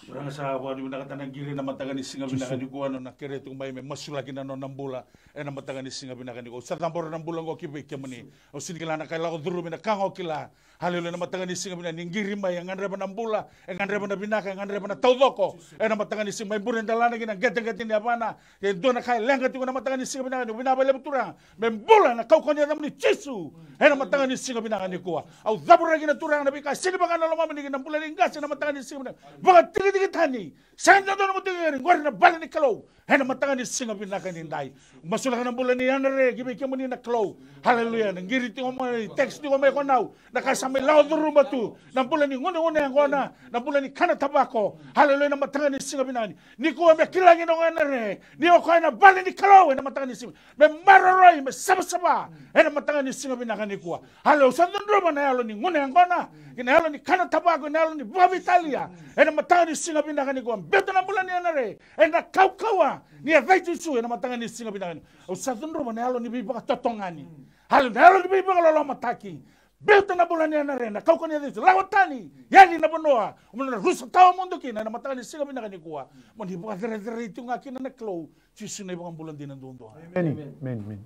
S3: Orang sa wali binakatan ng gili na matagan ni singa binakan ni kuano na kere tung may masulaki na no nambula na matagan ni singa binakan ni ko sa tambor ng bulang ko kibe kemani o sinikila na kaila ko duru binakang ko kila haleluya na matagan ni singa binakan ni giri may ang andre nambula ang andre na binaka ang andre na tawdoko na matagan ni singa may buren dalana gina gating ni apana do na kay lenga tingo na matagan ni singa binakan ni binabale butura membula na kau konya ni Jesu na matagan ni singa binakan ni ko au zabura gina turang na bika sini baka na lomama ni nambula ni gas na matagan ni singa binakan Tani, sanda doon mo tingin, ngor na bala ni kalaw, hena matangan ni singa binakan ni Inday. Masulakan ng bulan ni Anare, gibigyan mo ni na kalaw. Hallelujah, nangirit yung mga text ni ko may konaw, nakasamay laod ng rumatu, ng bulan ni nguna-nguna yung kona, ng bulan ni kanatabako. Hallelujah, na matangan ni singa binakan. Ni ko may kilangin ng Anare, ni ako na bala ni kalaw, hena matangan ni singa. May mararoy, may saba-saba, hena matangan ni singa binakan ni kuwa. Hallelujah, sandun ruman na yalo ni nguna yung kona, kinahalo ni kanatabako, kinahalo ni Buhab Italia, hena matangan ni singa binakan ni kuwa. Beto na bulan ni Anare, hena kaukawa, ni avaitu isu, hena matangan ni singa binakan ni. O sandun ruman na yalo ni bibaka totongani. Halo ni bibaka lolo mataki. Beto na bulan ni Anare, na kaukan niya dito, lawatani, yani na bonoa, umuna rusa tawa mundo kina, na matangan ni singa binakan ni kuwa. Mani buka dere-dere ito nga kina na klow, sisunay bang bulan din ang doon.
S2: Amen.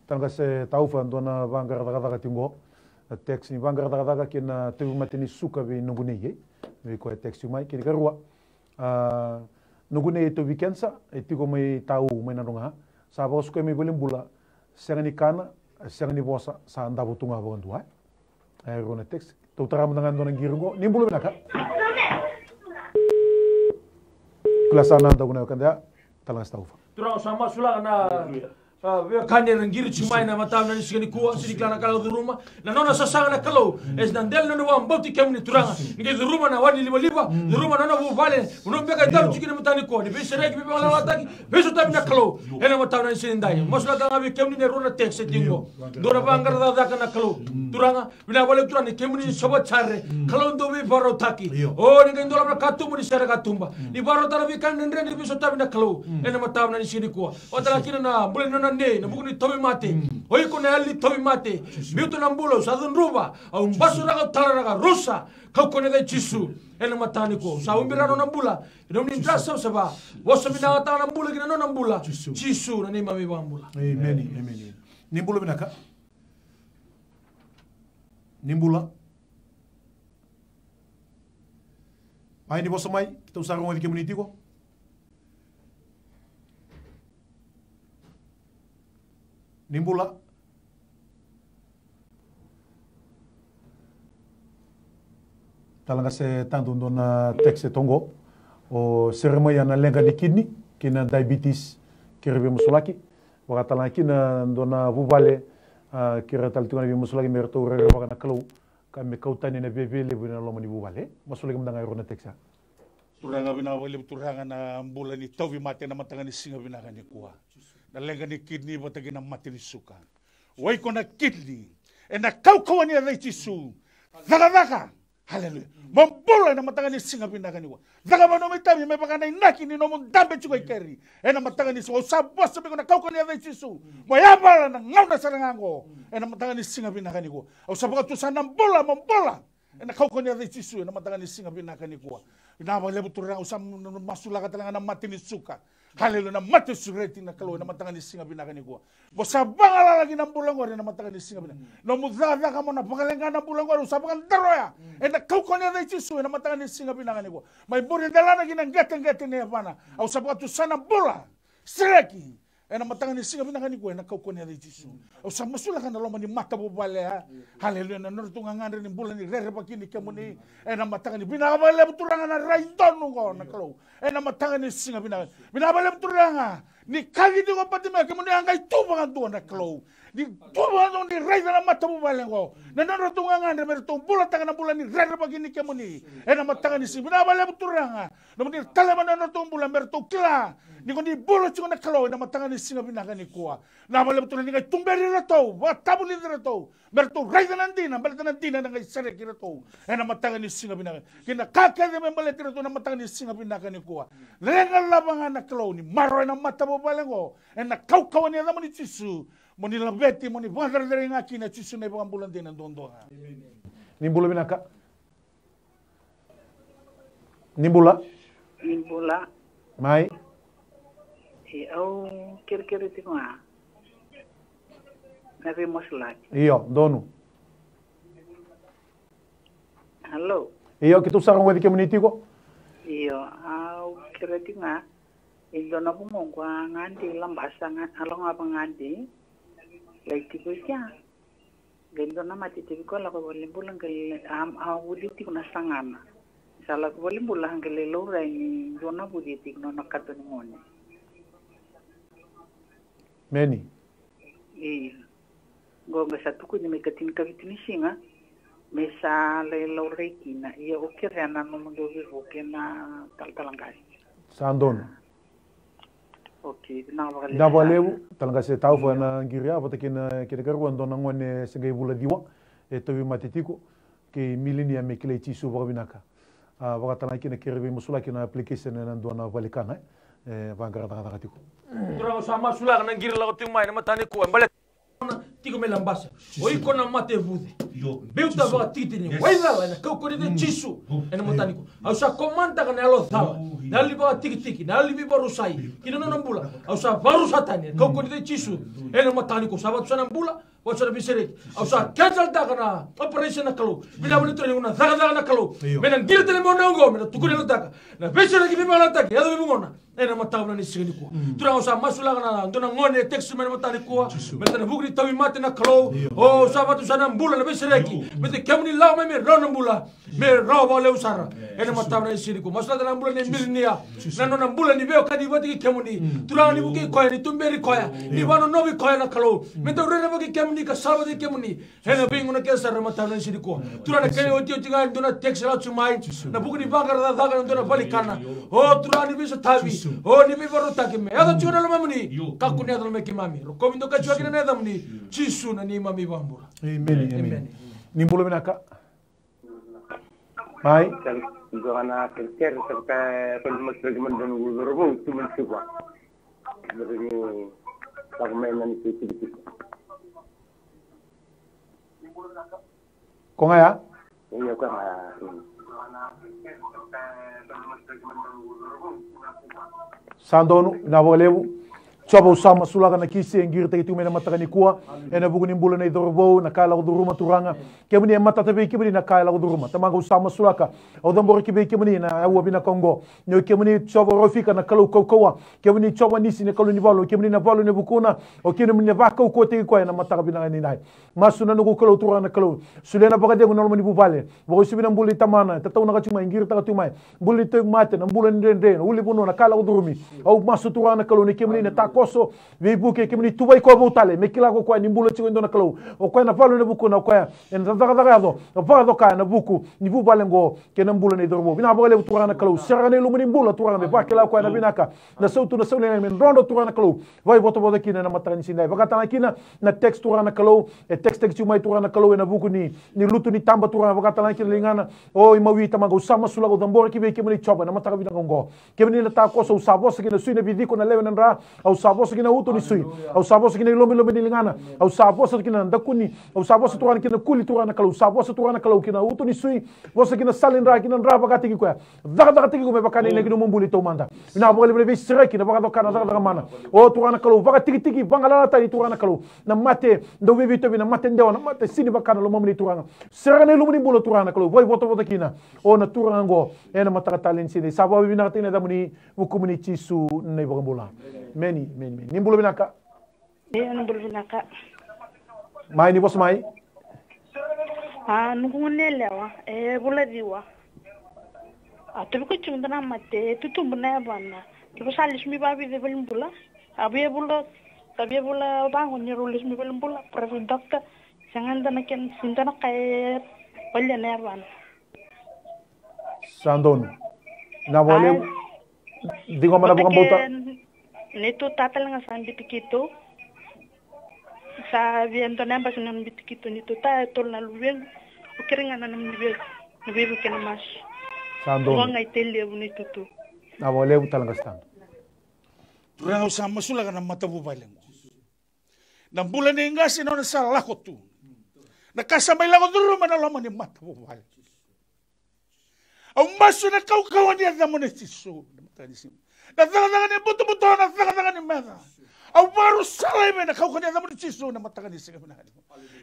S2: Talaga se taufa dona vangar daga tingo. Text ni vangar daga kina tu matini suka be nungune ye ko text mai kini karua nungune to weekendsa etiko mai tau mai nanonga sa ba suka mai boleh bula sengani kana sengani bosa sa anda butunga bongan tua rona text to tara menangan dona girgo ni bulu naka kelasana da guna kanda talas taufa
S4: Tura sama sula na kanya ng giri chumay na matam na nisigani kuwa sinikla na kalau di rumah na nona sasanga na kalau es nandel na nuwa mbauti kemu ni turanga nge di rumah na wani liba di rumah na nona buvale unom beka itaru chikini matani kuwa ni bese reki bipa ngala wataki beso tabi na kalau ena matam na nisinindaya masula tanga bi kemu ni neruna tekse tingo dora bangar dadaka na kalau turanga bina wale turanga ni kemu ni sobat chare kalau ndo bi baro taki oh ni ndola na katumbu ni sara katumba ni baro tara bi kan nendre ni beso tabi na kalau ena matam na nisini kuwa watala kina na bule nona ne na bukuni tobi mate oi ko na ali tobi mate biuto na mbulo sa dun ruba au basura ka tara ka rusa ka ko ne de chisu ena matani ko sa umbira no nambula ino ni drasa saba wosa mina ta nambula kina no nambula Jisu na ni mami bambula
S2: amen amen nimbula binaka nimbula mai ni bosa mai kita usah ngomong community ko nimbula talanga se tanto dona texe tongo o seremonia na lenga di kidney kina diabetes kirebe musulaki wa talanga kina dona vuvale kira tal tuna bi musulaki merto re wa na kalo kami kautani na bebe le bina lo mani vuvale musulaki mdanga rona texa
S3: turanga bina wale turanga na mbula ni tovi mate na matanga ni singa bina kani kuwa na lenga ni kidney batagi na mate ni suka wai kona kidney e na kaukawani ya Jisu daga haleluya mambola na matanga ni singa bina kani kuwa daga mano mitami me baka na inaki ni no mundambe chukoi keri e na matanga ni suka usabwa sabi kona kaukawani ya Jisu moyabala na ngauna sarangango e na matanga ni singa bina kani kuwa usabwa tu sana mambola e na kaukawani ya Jisu e na matanga ni singa bina kani kuwa na wale buturang usam masula katalanga na mati ni suka haleluya na mati sureti na kalo na matanga ni singa bina kani kuwa bosabanga lagi na bulango na matanga ni singa bina no mudada kamo na pagalenga na bulango usabanga daroya e na kaukawani ya Jisu e na matanga ni singa bina kani kuwa mai buri dalana gina ngete ne bana au sabwa tu sana bola sereki ena matanga ni singa bina kani kuwa na kaukawani ya Jisu au samasula kana loma ni mata bobale haleluya na nortunga ngandre ni bulan ni rere pakini kemuni ena matanga ni bina bale buturanga na raitonu ngo na kalo ena matanga ni singa bina bale buturanga ni kali di ko patime kemuni angai tuba ngantu na kalo di tuba no ni raita na mata bobale ngo na nortunga ngandre merto bulan tanga na bulan ni rere pakini kemuni ena matanga ni singa bina bale buturanga no ni talema na nortunga bulan merto kila ni ko ni bolo chunga na kalo ena matanga ni singa bina kani kuwa na bale buturanga ni ngai tumberi rato wa tabuli rato merto raita nandina balta nandina ngai sere kirato ena matanga ni singa bina kina kakade me bale tirato na matanga ni singa bina kani kuwa lenga labanga na kalo ni maro na mata bobalengo ena kaukawani ya ni Jisu moni labeti moni bandar dari ngaki na Jisu na bulan dina dondo nimbula binaka nimbula mai
S7: au kira-kira tinga nabi moslaki
S2: iyo donu
S7: halo
S2: iyo kita usah ngomong community ko
S7: iyo au kira tinga indona bumongwa ngandi lambasa along apa ngandi like tigo kya gendona mati tigo la ko bolimbulang ke au buditi kuna sangana sala ko bolimbulang ke lo rai dona buditi no nakatoni ngone
S2: meni
S7: go mesa tuku ni mekatin kavitini singa mesa le laureki na ia okerana no mundo vivo kena talangasi
S2: sandon
S7: okay na
S2: valeu talangasi tau fo na ngiria bota kina garu andona ngone sengai bula diwa e tobi matitiko ke milenia me kile Jisu babinaka baka talangki na kirebe musula kina application na ndona valikana bangara daga tiko
S4: turang sama sula kana ngir la timai na matani ko mbale tiko melambasa oi kona mate vude beuta ba titini waila na ko de Jisu ena matani ko au sa komanda kana alo thawa nali ba tiki nali bi barusai kina no nambula au sa barusatani ko de Jisu ena matani ko sabat sana nambula wasara bisere au sa cancel ta kana operation na kalo bila boli to na daga na kalo mena ngir tele mo nango mena tukure no taka na bisere ki bi mala taka ya do bi ngona ena matawna ni signi ko turang sa masula kana ndona ngone text mena matani ko mena bugri tawi mate na kalo o sabatu sana mbula na bisere ki mete kemni law me ron mbula me robo le usara ena matawna ni signi ko masula na mbula ni milnia na no na mbula ni veo kadi wati ki kemni turang ni buki ko ni tumberi ko ya ni wano novi ko na kalo mete rena buki kemni ka sabade kemni hena binguna ke sar matawna ni signi ko turang kene oti tinga ndona text la chumai na buki ni bangara daga ndona balikana o turang ni bisa tabi oh ni mi baru takime ada chuna lo mamuni kakuni ada lo mekimami ro komindo ka chua kina neda muni Jisu na ni mami bambura
S2: amen nimbulo binaka mai
S5: Zona kerja serta pemerintah dan gubernur itu mencoba dari parlemen itu.
S2: Kong ya?
S5: Iya kan.
S2: Sandonu na volevo coba usama sulaka na kisi engir te tume na mataka ni kuwa ena bugu ni mbula na idorbo na kala ko duruma turanga kemuni mata tabe kemuni na kala ko duruma tamanga usama sulaka o dombor kibe kemuni na awu bina Kongo no kemuni coba rofika na kala kowa kemuni coba nisi na kala ni valo kemuni na valo ne bukuna o kemuni ne vaka ko te ko na mataka bina ni nai masuna no kala turanga kala sulena baga de no mani bubale bo sibina mbuli tamana tatau na kachuma engir ta tumai mbuli te mate na mbula ndende uli buno na kala ko durumi au masu turanga kala ni kemuni na koso vi buke kemuni tubai ko butale mekila ko kwa nimbulo chigo ndona kalo o kwa na valo ne buku na kwa en daga do valo ka na buku ni bu balengo ke na mbulo ne dorbo bina bole turana kalo serane lu mbulo turana be bakela kwa na binaka na sautu na saule men rondo turana kalo vai boto bodo kina na matani sindai bakata na kina na text turana kalo e text text mai turana kalo na buku ni lutu ni tamba turana bakata na kina lingana o imawi tamaga usama sula ko dambor ki be kemuni choba na mataka bina kongo kemuni na ta koso usabo se kina suina bidiko na lewen ra au sabos kina uto ni sui au sabos kina lombe ni lingana au sabos kina ndakuni au sabos turana kina kuli turana kalau sabos turana kalau kina uto ni sui bos kina salin ra kina ra bagati ko daga tigi ko me bakani ne kina mumbuli to manda ina bole be sire kina bagato kana daga mana o turana kalau bagati tigi bangala tani turana kalau na mate ndo bibi to bina mate ndewa na mate sini bakana lo momni turana serane lo muni bulo turana kalau voi boto kina o na turana ngo ena mataka talent sini sabo bina tina da muni hukumuni chisu nei bogambola many nimbulo binaka
S8: nimbulo binaka
S2: mai ni bos mai
S8: nukunelewa bula diwa atubi ko chungdana mate tutumbuna bana tubi salis mi babi de bulla abiye bulla tabiye bulla bangun ni rulis mi bulla private doctor sanganda na ken sindana kay wala na ban
S2: sandon na wale digo mana bukan bauta
S8: neto tatal nga san bitikito sa viento namba sinan bitikito nito ta tol na luwen ukiringa na nbibe ken mas
S2: sando
S8: nga itelle bonito tu
S2: na wale talaga stand
S3: turanga usama sulaga na matabu balengo na bulan ni ngasi no na sala ko tu na kasamay lang ko duro man alam ni matabu bal au masu na kau ni ada mo ni tisu na daga ni buto na daga ni meda au baru salay me na kau ni ada mo ni tisu na mataga ni singa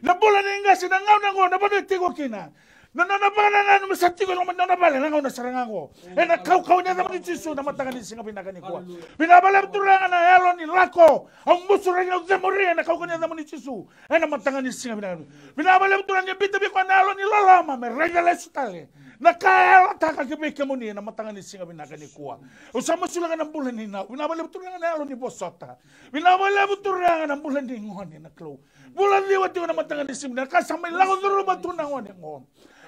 S3: na bulan ni ngasi na ngau na ngo na bano tigo kina na bana na masati ko na bala na ngau na sarangango na kau ni ada mo ni tisu na mataga ni singa binagani ko binabala turanga na yalo ni lako au musura ni zemori na kau ni ada mo ni tisu na mataga ni singa binagani binabala turanga ni bitabi ko na yalo ni lalama me regale sutale na kaya taka kibeke mo ni na mataga ni singa binagani ko usama sulaga ng bulan ni na binabala turanga na yalo ni bosota binabala turanga ng bulan ni ngoni na klo bulan liwat ko na mataga ni singa kasamay lang duro batunang ngoni ngom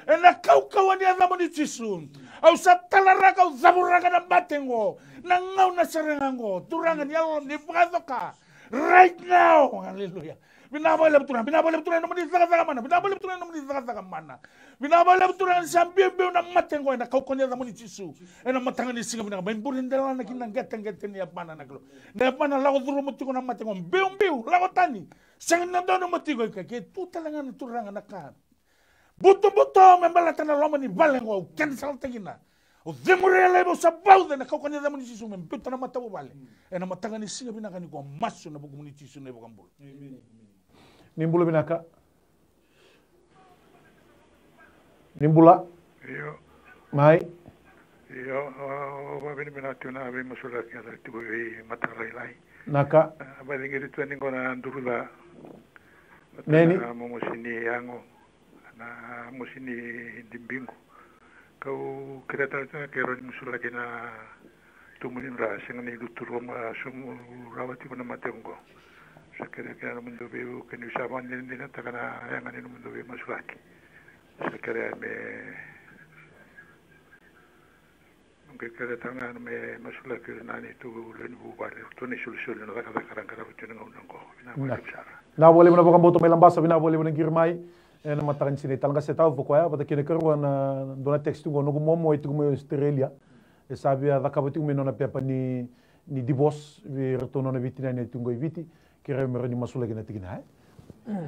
S3: na kau ni ada mo ni tisu au sa talara kau zabura ka na batengo na ngau na sarangango turangan yalo ni pagadoka right now hallelujah binabala turan no ni zaga mana binabala turan no ni zaga mana binabala turan sambil na matengo na kau ni ada mo ni tisu na matanga ni singa binabala bulan dala na kinang gatang ni apana na klo na apana lago duro mo tiko na matengo biu lago tani sang na do no matigo ka ke tu talangan turangan na ka buto membalatan na loma ni balengo cancel tagina o demorele mo sa baude na kau kanya da mo ni tisu membuto na matabu bale na matanga ni singa binakani ko masu na bugu mo ni tisu na bugambul
S2: nimbulo binaka nimbula
S6: yo
S2: mai
S6: yo wa binaka na be masula kya da tibo matarai lai
S2: naka
S6: ba dingi tu ni kona ndurula
S2: neni
S6: mo sini yango na musini dimbingu kau kereta kero musula kena tumunin ra singani duturo ma sumu rawati kuna matengo sakere kena mundobe kenu saban dina takana yangani mundobe masulaki sakere me kere tanga me masulaki nani tu len bubare tu ni solution na kaka karangara tunanga unango
S2: na boleh mana bukan boto melambasa bina boleh mana girmai na matakan sini talaga setau fokoya bata kene karuan dona textu go no momo itu mo Australia e sabia da kabati umeno na pepa ni divorce vi retono na vitina ni tungo viti kire mero ni masula kena tigina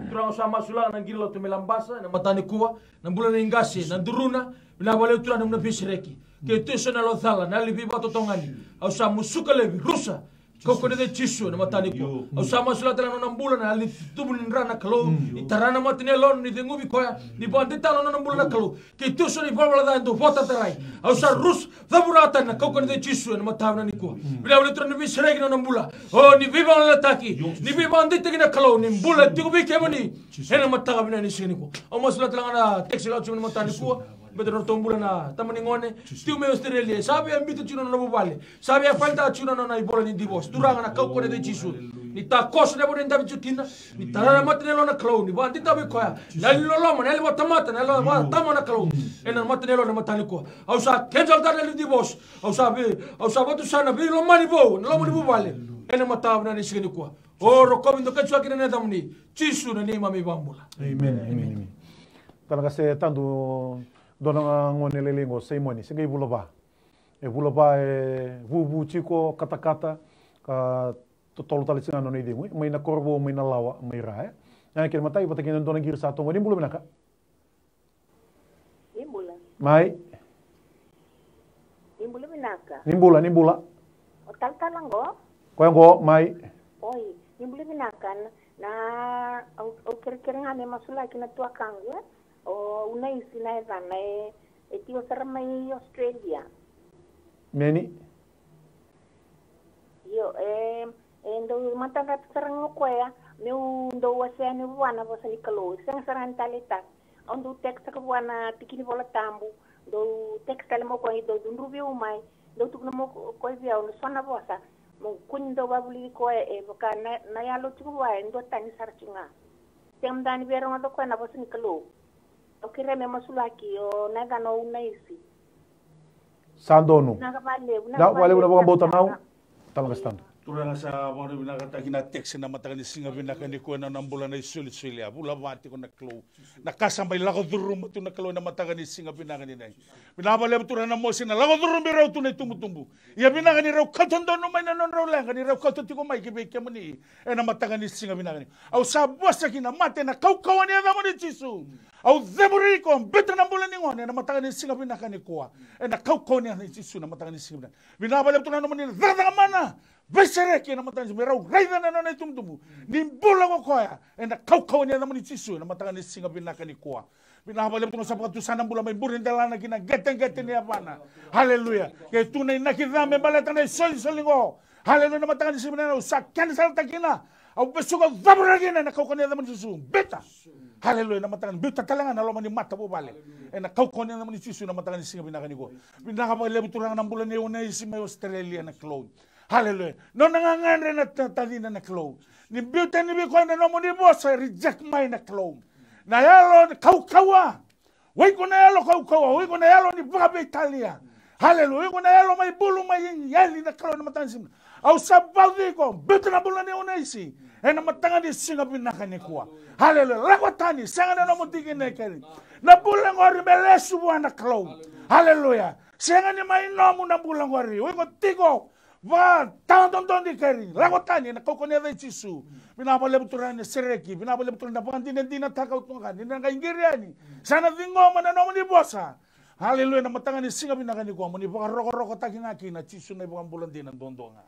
S4: turang sama masula na gilo tu melambasa na matani kuwa na bulan ingasi na duruna bina bale turang na bisreki ke te sona lo thala na li viva to tongani au sa musuka le rusa koko ne chisu na matani ko au sa masula tala na mbula na ali tubun rana kalo itarana matine lon ni dengubi koya ni bande talo na mbula na kalo ke te sona ivola da ndo vota tarai au sa rus vaburata na koko ne chisu na matana ni ko bila wala tro ni visreg na mbula o ni viva la taki ni viva ande te na kalo ni mbula tigubi kemani ena mataga bina ni sini ko au masula tala na taxi la tsu na matani ko betul tombula na tamani ngone tiu me Australia sabe ambito chino na bubale sabe a falta chino na ibola ni divos duranga na kau kone de chisu ni ta kos na bonen davi chutina ni tarana matnelo na klau ni bandi tabe koya na lolo mo na le tamata na lo tamo na klau ena matnelo na matani ko au sa cancel dar le divos au sa botu sana bi lo mani bo na lo mani bubale ena matab na ni sigini ko o ro komindo kachu akina na damni chisu na ni mami bambula
S2: amen talaga se tandu dona ngone lelengo seimoni sega ibulaba vuvu chiko kata ka tolu tali singa no idingu mai na korbo mai na lawa mai ra ya kira matai bata kina dona gir sa tongo nimbula menaka mai
S9: nimbula menaka
S2: nimbula
S9: o talango
S2: ko mai
S9: oi nimbula menaka na au kere ngane masula kina tua kangu o una isina ena e tio sarmai Australia
S2: meni
S9: yo endo matanga sarang ko ya meu ndo wasani wana wasani kalo sang sarang talita ondo teksta ko wana tikini bola tambu do teksta mo ko do ndrubi umai do tukno mo ko via no sona bosa mo kundo babuli ko e boka na ya lo tuku wa ndo tani sarchinga temdani bero ndo ko na wasani kalo okire me masulaki o naga no unaisi
S2: sandonu
S9: naga vale
S2: na wale una boga bota nau talanga stand
S3: turanga sa mo bina kata kina text na matagani singa bina kani ko na nambula na isuli bula mati ko na klo na kasambay lago durum tu na klo na matagani singa bina kani nai bina bale turana mo sina lago durum biraw tu na tumbu ya bina kani raw katondo no may na non raw lang kani raw katonti ko may kibe kemani e na matagani singa bina kani au sa bosa kina mate na kaukawani na mo ni chisu au zemuri ko betra na mbula ningon na matagani singa bina kani ko e na kaukawani na chisu na matagani singa bina bale turana mo ni rada mana Besareke na matangani merau raida na nona tumtumu nimbula ko koya ena kau ni na mani chisu na matangani singa binaka ni koa bina bale tuno sapu tu sana bula mai burin dalana kina geten ni apana haleluya ke tu nei nakida me bale tana solingo haleluya na matangani singa na usakan salta kina au besuka zabra kina na kau ni na mani chisu beta haleluya na matangani beta talangan na lo mani mata bo bale ena kau ni na mani chisu na matangani singa binaka ni ko bina bale turang na bula ne una isime Australia na cloud haleluya. No nangangan na tadina na klo. Ni beauty ni biko na no ni bosa reject my na klo. Na yalo kaukawa. Wai ko na yalo kaukawa, wai ko na yalo ni babe Italia. Haleluya. Wai ko na yalo mai bulu mai yali na klo na matansim. Au sabaudi ko beauty na bulu ni unaisi. Na matanga ni singa binaka ni kwa. Haleluya. Lakwatani sanga na no mutiki na kali. Na bulu ngori belesu na klo. Haleluya. Sanga ni mai no mu na bulu ngori. Wai ko tigo va tanto di kari lagotani na koko ne chisu bina bale buturani sereki bina bale buturani na pangantine dina takau tungan dina ingiriani sana vingo mana no ni bosa haleluya na matangani singa bina kani ko moni baka roko takingaki na chisu na bukan bulan dina dondonga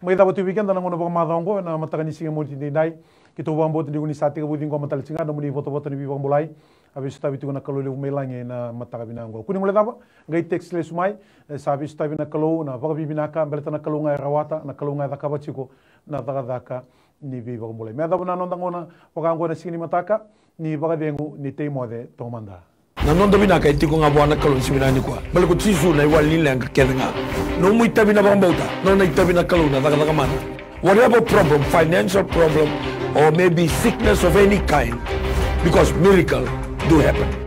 S2: mai da botu weekend na ngono baka madongo na matangani singa mo dindai kita buang bot di unisati ka buding ko matal singa na moni foto-foto ni bibang bulai habis tabi tu na kalole umelange na mataka binango kuni mulai daba ngai text le sumai sabis tabi na kalo na baka bibinaka beleta na kalo ngai rawata na kalo ngai daka bachiko na daka ni bibang bulai me daba na nondangona baka ngona sini mataka ni baka dengu ni teimode tomanda
S1: na nonda binaka itiko nga bwana kalo siminani kwa bale ko tisu na iwali lang kedenga no mu itabi na bambauta no na itabi na kalo na daka mana whatever problem financial problem or maybe sickness of any kind because miracle do happen.